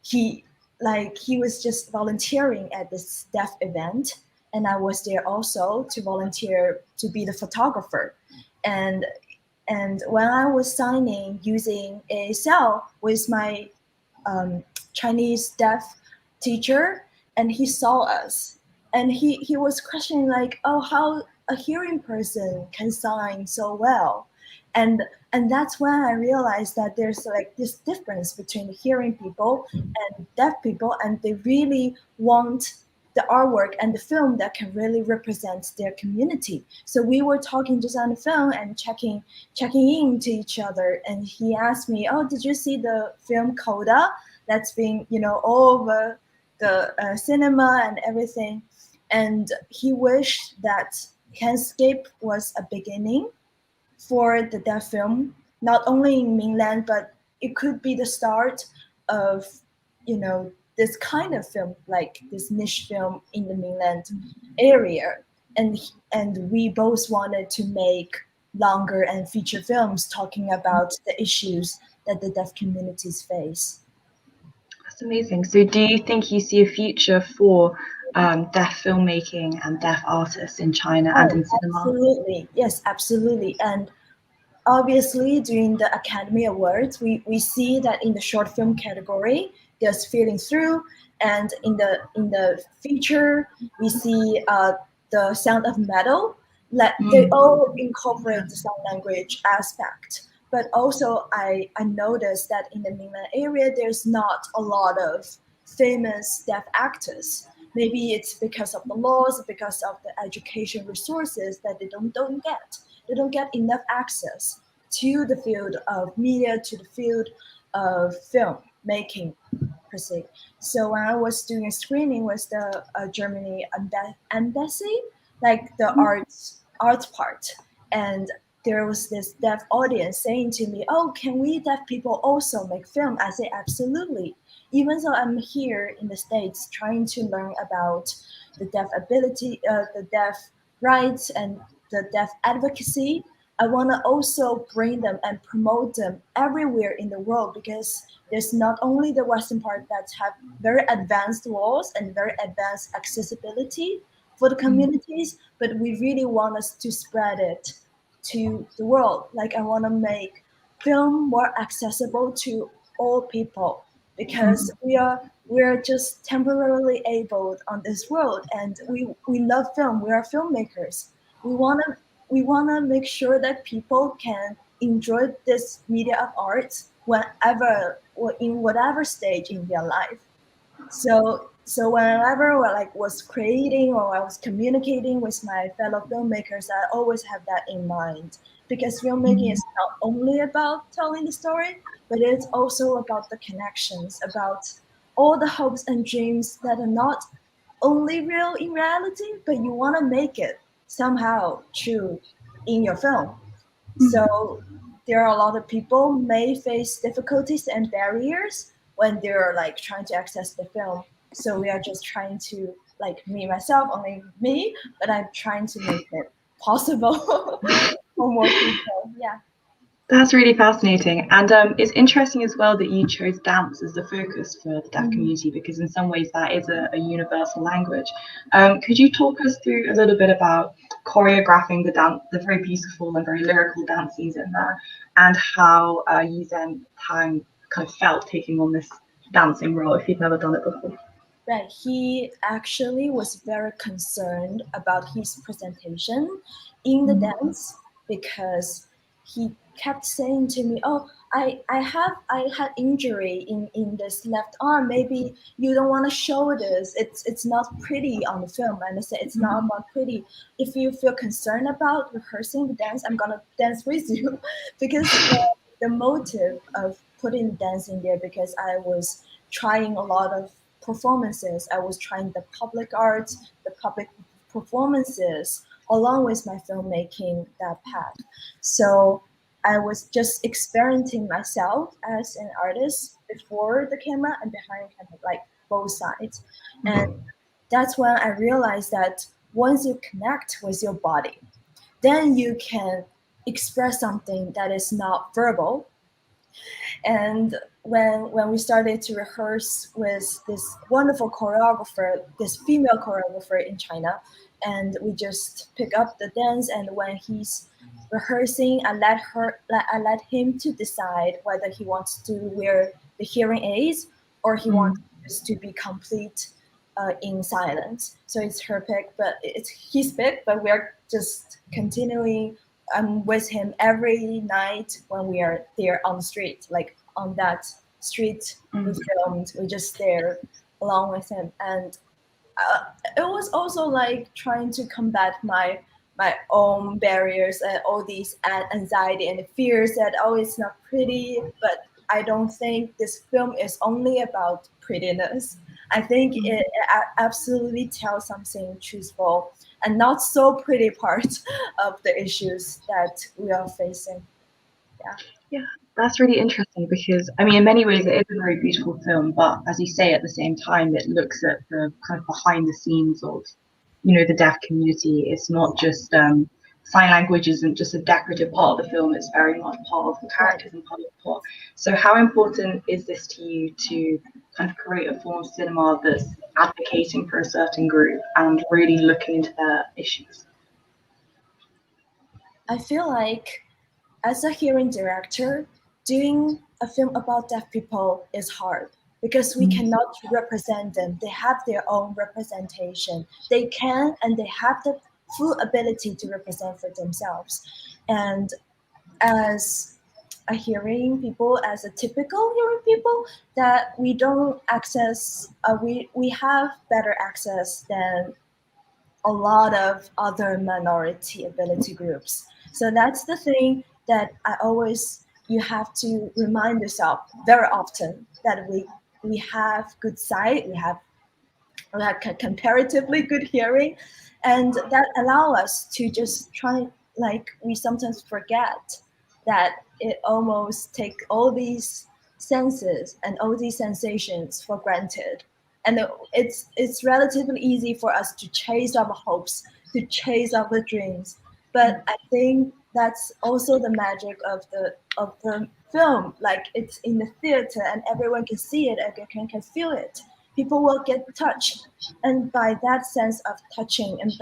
he he was just volunteering at this deaf event, and I was there also to volunteer to be the photographer. and and when I was signing using a cell with my Chinese deaf teacher, and he saw us, and he was questioning like, oh, how a hearing person can sign so well, and that's when I realized that there's like this difference between hearing people and deaf people, and they really want the artwork and the film that can really represent their community. So we were talking just on the phone and checking in to each other, and he asked me, "Oh, did you see the film Coda that's been all over the cinema and everything?" And he wished that Landscape was a beginning for the deaf film, not only in mainland, but it could be the start of this kind of film, like this niche film in the mainland area. And we both wanted to make longer and feature films talking about the issues that the deaf communities face. That's amazing. So do you think you see a future for deaf filmmaking and deaf artists in China and in cinema? Absolutely. Yes, absolutely. And obviously, during the Academy Awards, we see that in the short film category, there's Feeling Through, and in the feature, we see the Sound of Metal. They all incorporate the sign language aspect. But also, I noticed that in the mainland area, there's not a lot of famous deaf actors. Maybe it's because of the laws, because of the education resources that they don't get. They don't get enough access to the field of media, to the field of film making per se. So when I was doing a screening with the Germany embassy, like the arts part, and there was this deaf audience saying to me, "Oh, can we deaf people also make film?" I say, "Absolutely." Even though I'm here in the States trying to learn about the deaf ability, the deaf rights, and the deaf advocacy, I want to also bring them and promote them everywhere in the world, because there's not only the Western part that have very advanced laws and very advanced accessibility for the communities, but we really want us to spread it to the world. Like I want to make film more accessible to all people, because we're just temporarily abled on this world, and we love film. We are filmmakers. We want to make sure that people can enjoy this media of art whenever or in whatever stage in their life. So whenever I was creating or I was communicating with my fellow filmmakers, I always have that in mind, because filmmaking is not only about telling the story, but it's also about the connections, about all the hopes and dreams that are not only real in reality, but you want to make it somehow true in your film. So there are a lot of people may face difficulties and barriers when they're like trying to access the film. So we are just trying to, like me myself, only me, but I'm trying to make it possible for more people. Yeah. That's really fascinating. And it's interesting as well that you chose dance as the focus for the deaf community, because in some ways that is a universal language. Could you talk us through a little bit about choreographing the dance, the very beautiful and very lyrical dance scenes in there, and how you then kind of felt taking on this dancing role if you'd never done it before? Right. He actually was very concerned about his presentation in the dance, because he kept saying to me, "Oh, I had injury in this left arm. Maybe you don't want to show this. It's not pretty on the film." And I said, "It's not about pretty. If you feel concerned about rehearsing the dance, I'm gonna dance with you," because the motive of putting dance in there, because I was trying a lot of performances. I was trying the public arts, the public performances, along with my filmmaking that path. So I was just experimenting myself as an artist before the camera and behind the camera, like both sides. And that's when I realized that once you connect with your body, then you can express something that is not verbal. And when we started to rehearse with this wonderful choreographer, this female choreographer in China, and we just pick up the dance, and when he's rehearsing, I let him to decide whether he wants to wear the hearing aids or he wants us to be complete in silence. So it's her pick, but it's his pick, but we're just continuing with him every night when we are there on the street, like on that street we filmed. We just there along with him, and it was also like trying to combat my own barriers and all these anxiety and fears that it's not pretty. But I don't think this film is only about prettiness. I think it absolutely tells something truthful and not so pretty part of the issues that we are facing. Yeah, that's really interesting because, I mean, in many ways, it is a very beautiful film, but as you say, at the same time, it looks at the kind of behind the scenes of, the deaf community. It's not just sign language isn't just a decorative part of the film; it's very much part of the characters and part of the plot. So, how important is this to you to kind of create a form of cinema that's advocating for a certain group and really looking into their issues? I feel like as a hearing director, doing a film about deaf people is hard because we cannot represent them. They have their own representation. They can and they have the full ability to represent for themselves. And as a hearing people, as a typical hearing people, that we don't access, we have better access than a lot of other minority ability groups. So that's the thing that you have to remind yourself very often that we have good sight, we have comparatively good hearing, and that allow us to just try, like we sometimes forget that it almost take all these senses and all these sensations for granted. And it's relatively easy for us to chase our hopes, to chase our dreams. But I think that's also the magic of the film. Like it's in the theater and everyone can see it, everyone can feel it. People will get touched, and by that sense of touching and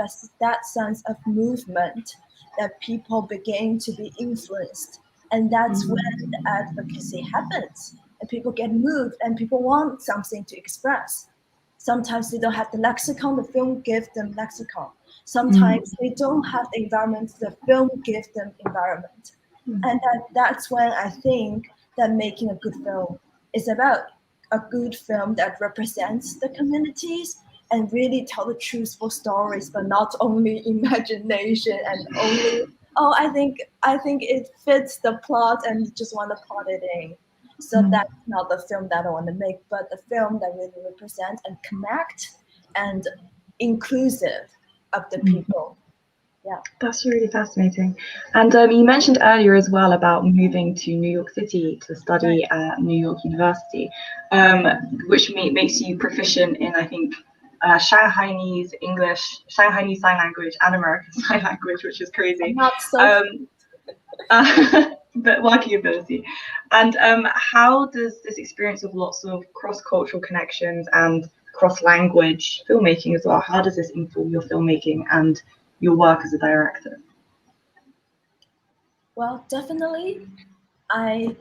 that sense of movement, that people begin to be influenced, and that's when the advocacy happens, and people get moved, and people want something to express. Sometimes they don't have the lexicon, the film gives them lexicon. Sometimes they don't have the environment, the film gives them environment. And that's when I think that making a good film is about a good film that represents the communities and really tell the truthful stories, but not only imagination and only, I think it fits the plot and you just want to plot it in. So that's not the film that I want to make, but the film that really represents and connect and inclusive of the people. Yeah. That's really fascinating. And you mentioned earlier as well about moving to New York City to study at New York University, which makes you proficient in, I think, Shanghainese English, Shanghainese Sign Language, and American Sign Language, which is crazy. Not so. But working ability. And how does this experience of lots of cross-cultural connections and cross-language filmmaking as well, how does this inform your filmmaking and your work as a director? Well, definitely, I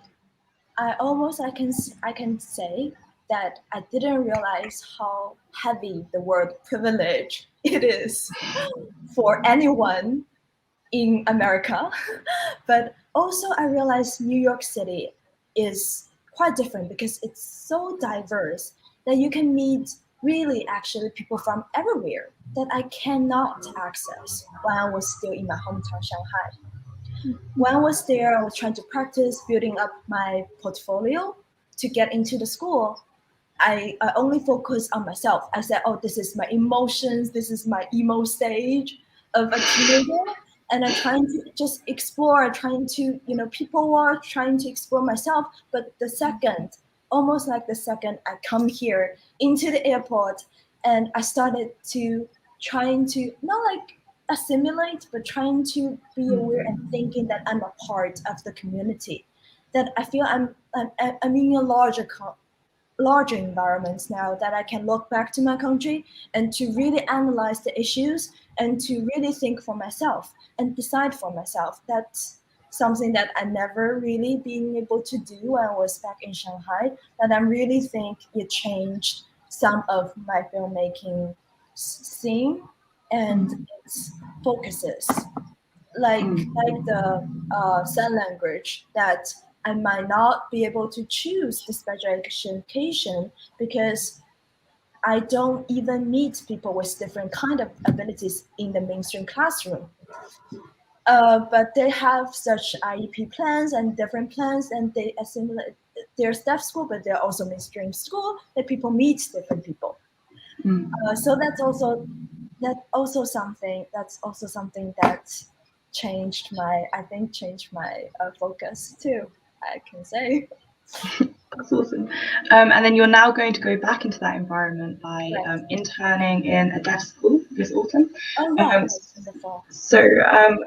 can say that I didn't realize how heavy the word privilege it is for anyone in America. But also I realized New York City is quite different because it's so diverse that you can meet really actually people from everywhere that I cannot access when I was still in my hometown, Shanghai. When I was there, I was trying to practice building up my portfolio to get into the school. I only focused on myself. I said, oh, this is my emotions, this is my emo stage. of a teenager, and I'm trying to just explore, trying to, people watch, trying to explore myself. But almost like the second I come here into the airport, and I started to trying to not like assimilate, but trying to be aware and thinking that I'm a part of the community, that I feel I'm in a larger environments now, that I can look back to my country and to really analyze the issues and to really think for myself and decide for myself. That's something that I never really been able to do when I was back in Shanghai, that I really think it changed some of my filmmaking scene and its focuses. Like the sign language, that I might not be able to choose the special education because I don't even meet people with different kind of abilities in the mainstream classroom. But they have such IEP plans and different plans, and they assimilate their staff school, but they're also mainstream school that people meet different people. So that's also something that changed my focus too, I can say. That's awesome. And then you're now going to go back into that environment by interning in a deaf school this autumn. So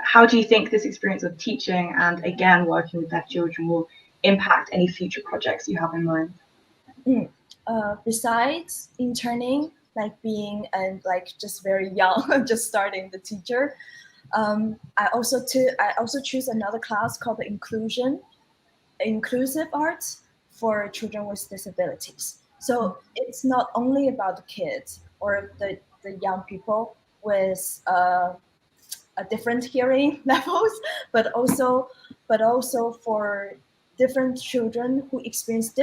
how do you think this experience of teaching and again working with deaf children will impact any future projects you have in mind? Besides interning, like being and like just very young, just starting the teacher, I also choose another class called the inclusive arts for children with disabilities. So it's not only about the kids or the young people with a different hearing levels, but also for different children who experience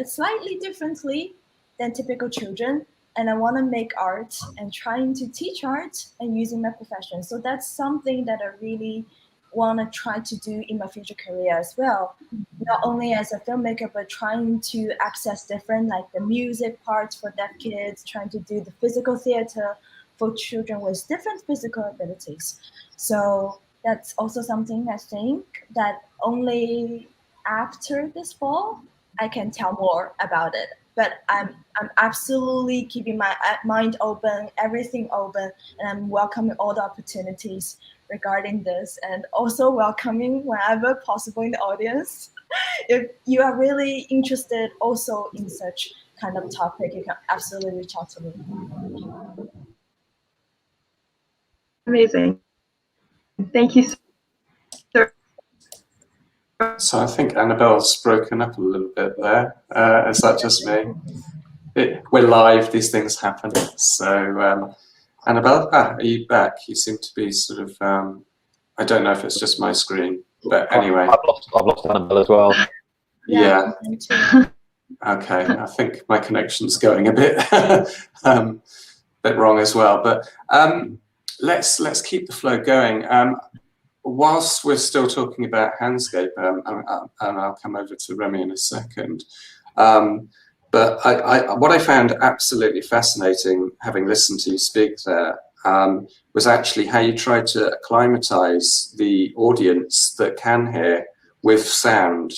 slightly differently than typical children. And I want to make art and trying to teach art and using my profession. So that's something that I really want to try to do in my future career as well. Not only as a filmmaker, but trying to access different, like the music parts for deaf kids, trying to do the physical theater for children with different physical abilities. So that's also something I think that only after this fall I can tell more about it. But I'm absolutely keeping my mind open, everything open, and I'm welcoming all the opportunities regarding this, and also welcoming whenever possible in the audience. If you are really interested also in such kind of topic, you can absolutely reach out to me. Amazing. Thank you so So I think Annabelle's broken up a little bit there. Is that just me? We're live, these things happen. So Annabelle, are you back? You seem to be sort of, I don't know if it's just my screen, but anyway. I've lost Annabelle as well. Yeah. Okay, I think my connection's going a bit bit wrong as well. But let's keep the flow going. Whilst we're still talking about Handscape, and I'll come over to Remy in a second. But what I found absolutely fascinating, having listened to you speak there, was actually how you tried to acclimatize the audience that can hear with sound.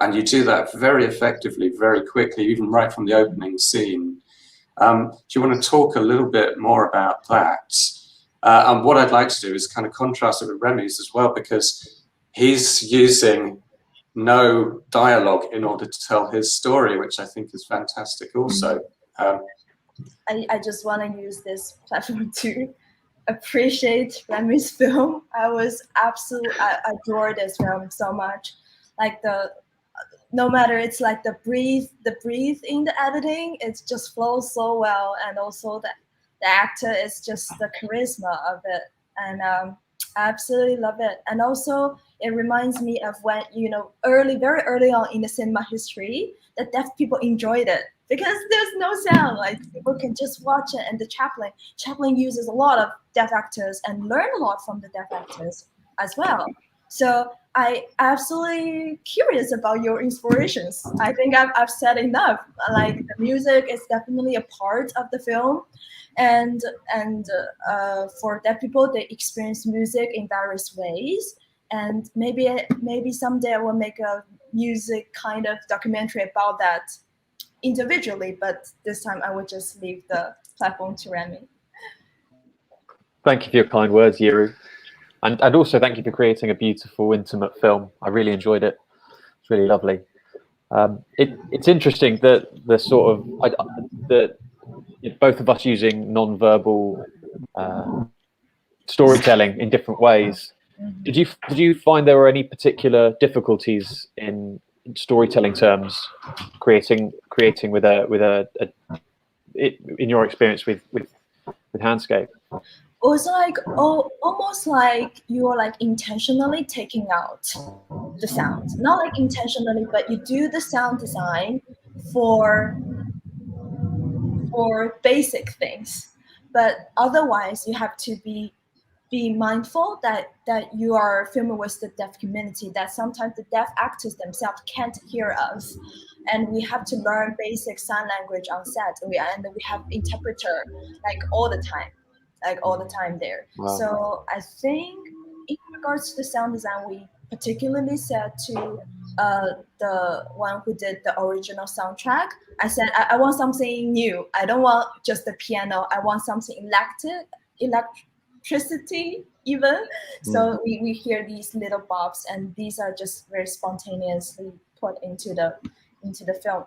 And you do that very effectively, very quickly, even right from the opening scene. Do you want to talk a little bit more about that? And what I'd like to do is kind of contrast it with Remy's as well, because he's using no dialogue in order to tell his story, which I think is fantastic also. I just want to use this platform to appreciate Remy's film. I adore this film so much. Like no matter it's like the breathe in the editing, it just flows so well, and also the actor is just the charisma of it, and I absolutely love it. And also it reminds me of when, very early on in the cinema history, that deaf people enjoyed it because there's no sound, like people can just watch it. And the Chaplin uses a lot of deaf actors and learn a lot from the deaf actors as well. So I absolutely curious about your inspirations. I think I've said enough. Like the music is definitely a part of the film, and for deaf people, they experience music in various ways. And maybe someday I will make a music kind of documentary about that individually. But this time I will just leave the platform to Remy. Thank you for your kind words, Yiru. And also thank you for creating a beautiful, intimate film. I really enjoyed it. It's really lovely. It's interesting that the sort of that both of us using non-verbal storytelling in different ways. Did you find there were any particular difficulties in storytelling terms, creating with a in your experience with Handscape? It was like almost like you are like intentionally taking out the sound, not like intentionally, but you do the sound design for basic things, but otherwise you have to be mindful that you are filming with the deaf community, that sometimes the deaf actors themselves can't hear us, and we have to learn basic sign language on set, and we have interpreter like all the time there. Wow. So I think in regards to the sound design, we particularly said to the one who did the original soundtrack, I said I want something new. I don't want just the piano. I want something electricity even. So we hear these little bobs, and these are just very spontaneously put into the film.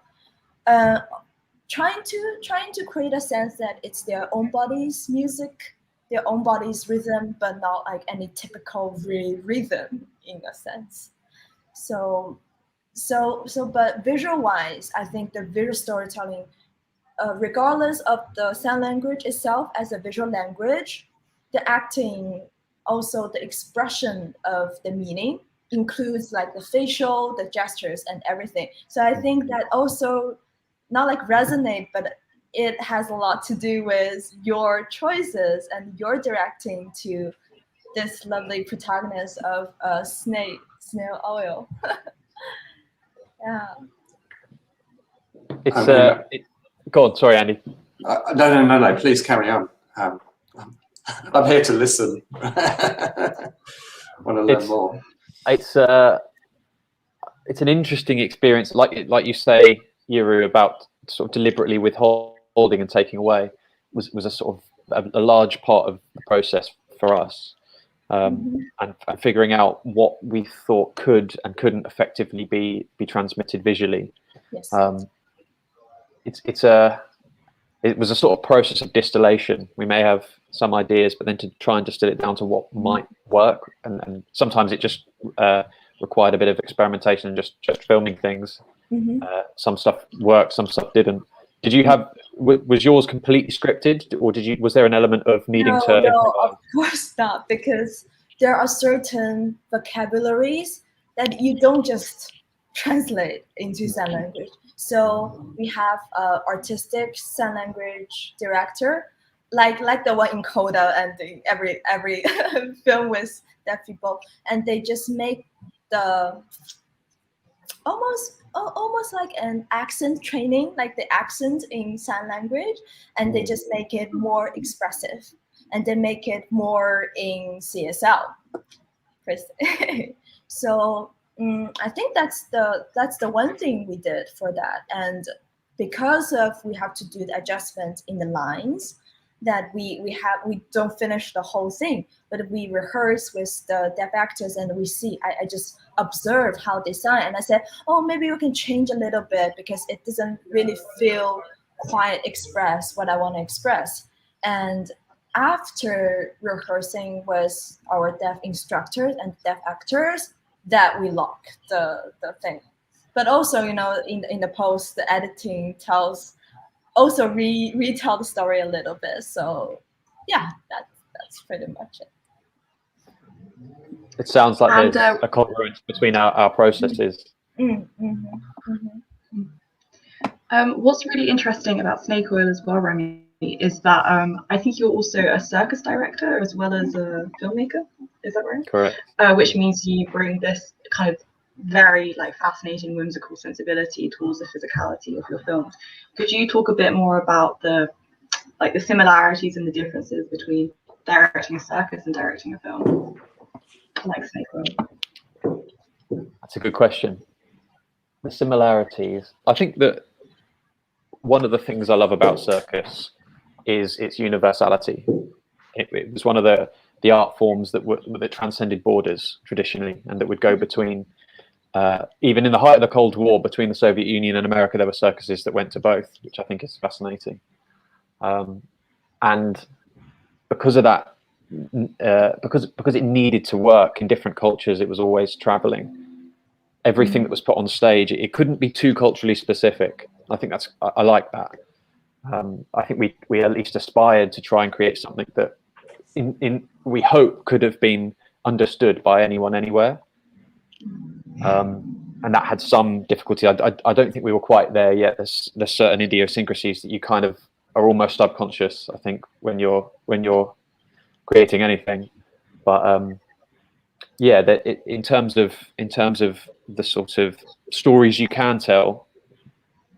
Trying to create a sense that it's their own body's music, their own body's rhythm, but not like any typical rhythm in a sense. So but visual wise, I think the visual storytelling, regardless of the sign language itself as a visual language, the acting, also the expression of the meaning includes like the facial, the gestures, and everything. So I think that also not like resonate, but it has a lot to do with your choices and your directing to this lovely protagonist of snail oil. Yeah. It's go on, sorry, Andy. No. Please carry on. I'm here to listen. I want to learn more. It's an interesting experience, like you say, Yiru, about sort of deliberately withholding and taking away was a sort of a large part of the process for us, and figuring out what we thought could and couldn't effectively be transmitted visually. Yes. It was a sort of process of distillation. We may have some ideas, but then to try and distill it down to what might work, and sometimes it just required a bit of experimentation and just filming things. Some stuff worked, some stuff didn't. Did you have? Was yours completely scripted, or was there an element of needing to? No, of course not, because there are certain vocabularies that you don't just translate into sign language. So we have artistic sign language director, like the one in Coda and every film with deaf people, and they just make the almost like an accent training, like the accent in sign language, and they just make it more expressive, and they make it more in CSL. So I think that's the one thing we did for that, and because of we have to do the adjustment in the lines, that we don't finish the whole thing, but we rehearse with the deaf actors, and we see. I just observed how they sound, and I said, oh, maybe we can change a little bit because it doesn't really feel quite express what I want to express. And after rehearsing with our deaf instructors and deaf actors, that we lock the thing. But also, in the post, the editing also retell the story a little bit. So yeah, that's pretty much it. It sounds like there's a congruence between our processes. What's really interesting about Snake Oil as well, Remy, is that I think you're also a circus director as well as a filmmaker. Is that right? Correct. Which means you bring this kind of very like fascinating, whimsical sensibility towards the physicality of your films. Could you talk a bit more about the similarities and the differences between directing a circus and directing a film like Snake Oil? That's a good question. The similarities. I think that one of the things I love about circus is its universality. It was one of the art forms that transcended borders traditionally, and that would go between, even in the height of the Cold War, between the Soviet Union and America, there were circuses that went to both, which I think is fascinating. And because of that, because it needed to work in different cultures, it was always traveling. Everything that was put on stage, it couldn't be too culturally specific. I think I like that. I think we at least aspired to try and create something that we hope could have been understood by anyone anywhere. And that had some difficulty. I don't think we were quite there yet. There's certain idiosyncrasies that you kind of are almost subconscious, I think, when you're creating anything. But yeah, in terms of the sort of stories you can tell,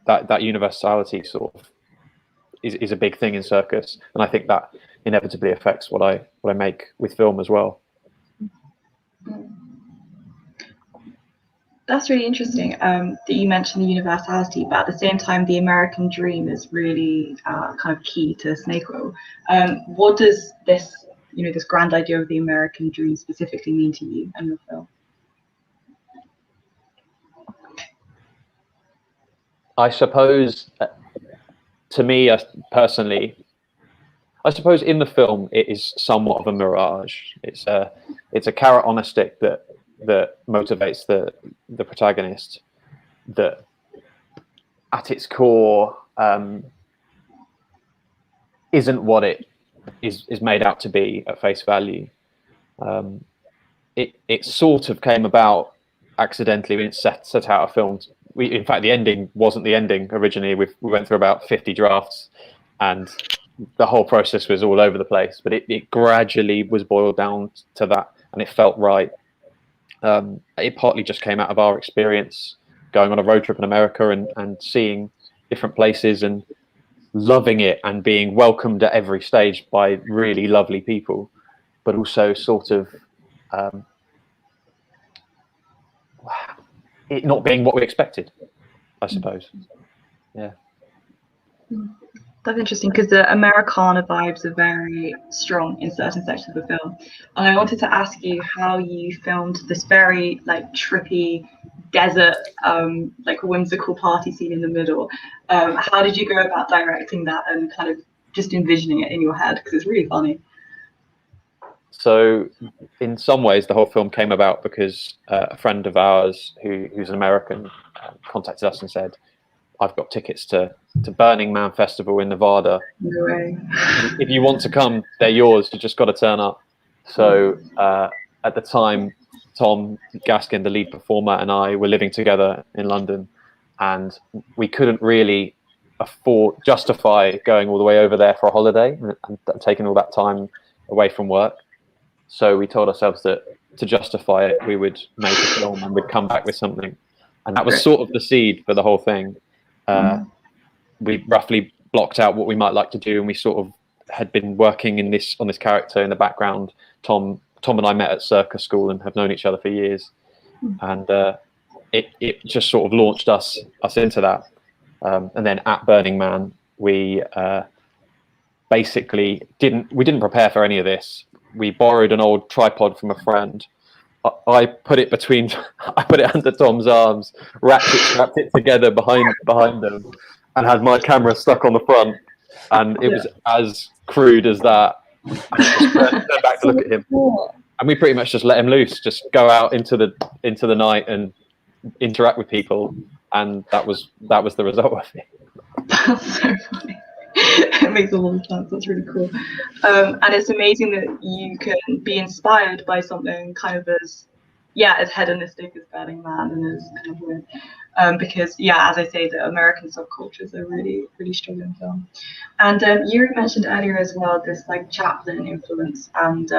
that universality sort of is a big thing in circus, and I think that inevitably affects what I make with film as well. That's really interesting that you mentioned the universality, but at the same time, the American dream is really kind of key to Snake Oil. What does this grand idea of the American dream specifically mean to you and your film? I suppose, to me personally, I suppose in the film it is somewhat of a mirage. It's a carrot on a stick that motivates the protagonist, that at its core isn't what it is made out to be at face value. It sort of came about accidentally when it set out a film. In fact, the ending wasn't the ending originally. We went through about 50 drafts, and the whole process was all over the place. But it gradually was boiled down to that, and it felt right. It partly just came out of our experience going on a road trip in America and seeing different places and loving it and being welcomed at every stage by really lovely people, but also sort of it not being what we expected, I suppose. Yeah. That's interesting because the Americana vibes are very strong in certain sections of the film. And I wanted to ask you how you filmed this very trippy desert, whimsical party scene in the middle. How did you go about directing that and kind of just envisioning it in your head? Because it's really funny. So in some ways, the whole film came about because a friend of ours who's an American contacted us and said, I've got tickets to Burning Man Festival in Nevada. No way. If you want to come, they're yours. You just got to turn up. So at the time, Tom Gaskin, the lead performer, and I were living together in London, and we couldn't really justify going all the way over there for a holiday and taking all that time away from work. So we told ourselves that to justify it, we would make a film and we'd come back with something. And that was sort of the seed for the whole thing. We roughly blocked out what we might like to do, and we sort of had been working on this character in the background. Tom and I met at circus school and have known each other for years, and it just sort of launched us into that. And then at Burning Man, we basically didn't prepare for any of this. We borrowed an old tripod from a friend. I put it under Tom's arms, wrapped it together behind him, and had my camera stuck on the front. And it was as crude as that. I just turned back to look at him, and we pretty much just let him loose, just go out into the night and interact with people, and that was the result of it. That's so funny. It makes a lot of sense. That's really cool. And it's amazing that you can be inspired by something kind of as hedonistic as Burning Man and as kind of weird. Because as I say, the American subcultures are really, really strong in film. And you mentioned earlier as well this Chaplin influence, and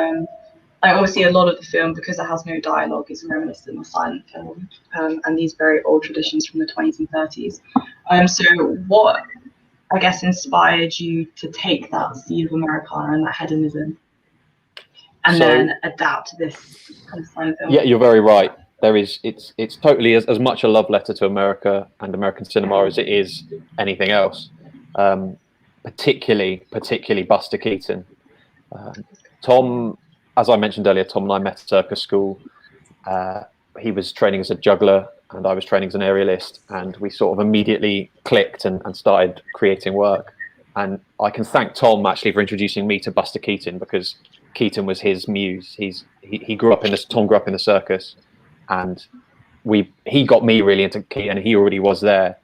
like obviously a lot of the film, because it has no dialogue, is reminiscent of silent film and these very old traditions from the 20s and 30s. So what, I guess, inspired you to take that seed of Americana and that hedonism and then adapt this kind of silent film? Yeah, you're very right. It's totally as much a love letter to America and American cinema as it is anything else. Particularly Buster Keaton. Tom, as I mentioned earlier, Tom and I met at circus school. He was training as a juggler and I was training as an aerialist, and we sort of immediately clicked and started creating work. And I can thank Tom actually for introducing me to Buster Keaton, because Keaton was his muse. He grew up in this. Tom grew up in the circus, and he got me really into Keaton. He already was there,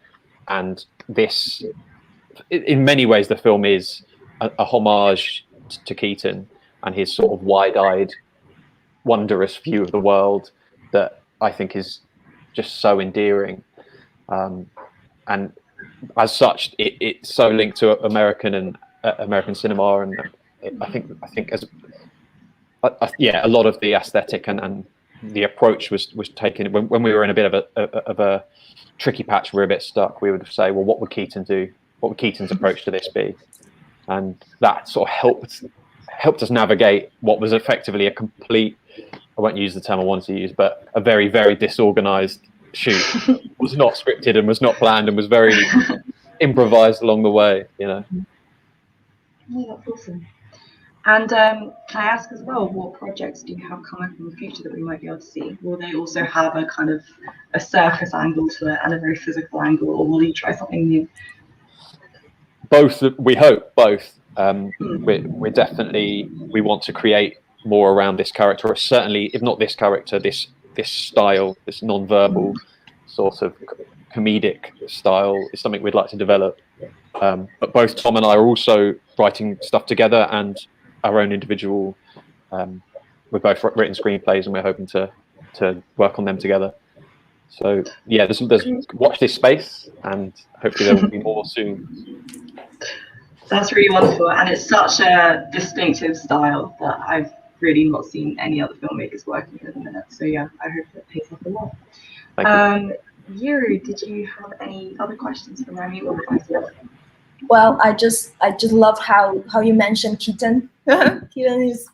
and this, in many ways, the film is a homage to Keaton and his sort of wide-eyed, wondrous view of the world that I think is just so endearing. And as such, it's so linked to American cinema, and I think as a lot of the aesthetic and the approach was taken when we were in a bit of a tricky patch. We were a bit stuck. We would say, well, what would Keaton do? What would Keaton's approach to this be? And that sort of helped us navigate what was effectively a complete, I won't use the term I wanted to use, but a very, very disorganized shoot. Was not scripted and was not planned and was very improvised along the way, you know. Yeah, that's awesome. And can I ask as well, what projects do you have coming in the future that we might be able to see? Will they also have a kind of a circus angle to it and a very physical angle, or will you try something new? Both, we hope both. We're definitely, we want to create more around this character, or certainly, if not this character, this style, this non-verbal sort of comedic style is something we'd like to develop. But both Tom and I are also writing stuff together, and our own individual. We've both written screenplays, and we're hoping to work on them together. So yeah, there's watch this space, and hopefully there will be more soon. That's really wonderful, and it's such a distinctive style that I've really not seen any other filmmakers working with at the minute. So yeah, I hope it pays off a lot. Thank you. Yuri, did you have any other questions for Remy or myself? Well, I just love how you mentioned Keaton. Keaton is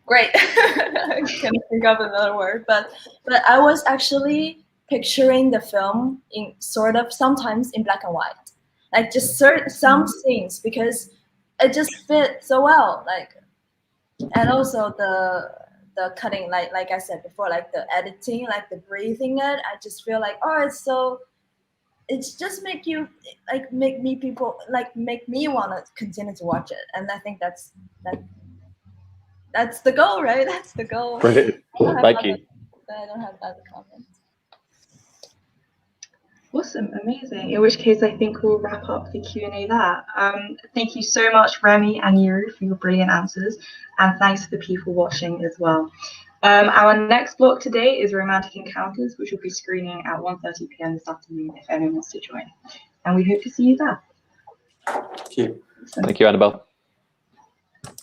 great. I can't think of another word, but I was actually picturing the film in sort of sometimes in black and white, like just some scenes, because it just fit so well, like, and also the cutting, like I said before, like the editing, like the breathing it, I just feel like, oh, it's just make me want to continue to watch it, and I think that's the goal, right? That's the goal. Brilliant. Thank you. I don't have other comments. Awesome, amazing. In which case, I think we'll wrap up the Q&A there. Thank you so much, Remy and Yuri, for your brilliant answers, and thanks to the people watching as well. Our next block today is Romantic Encounters, which will be screening at 1:30 p.m. this afternoon if anyone wants to join. And we hope to see you there. Thank you. Thank you, Annabelle.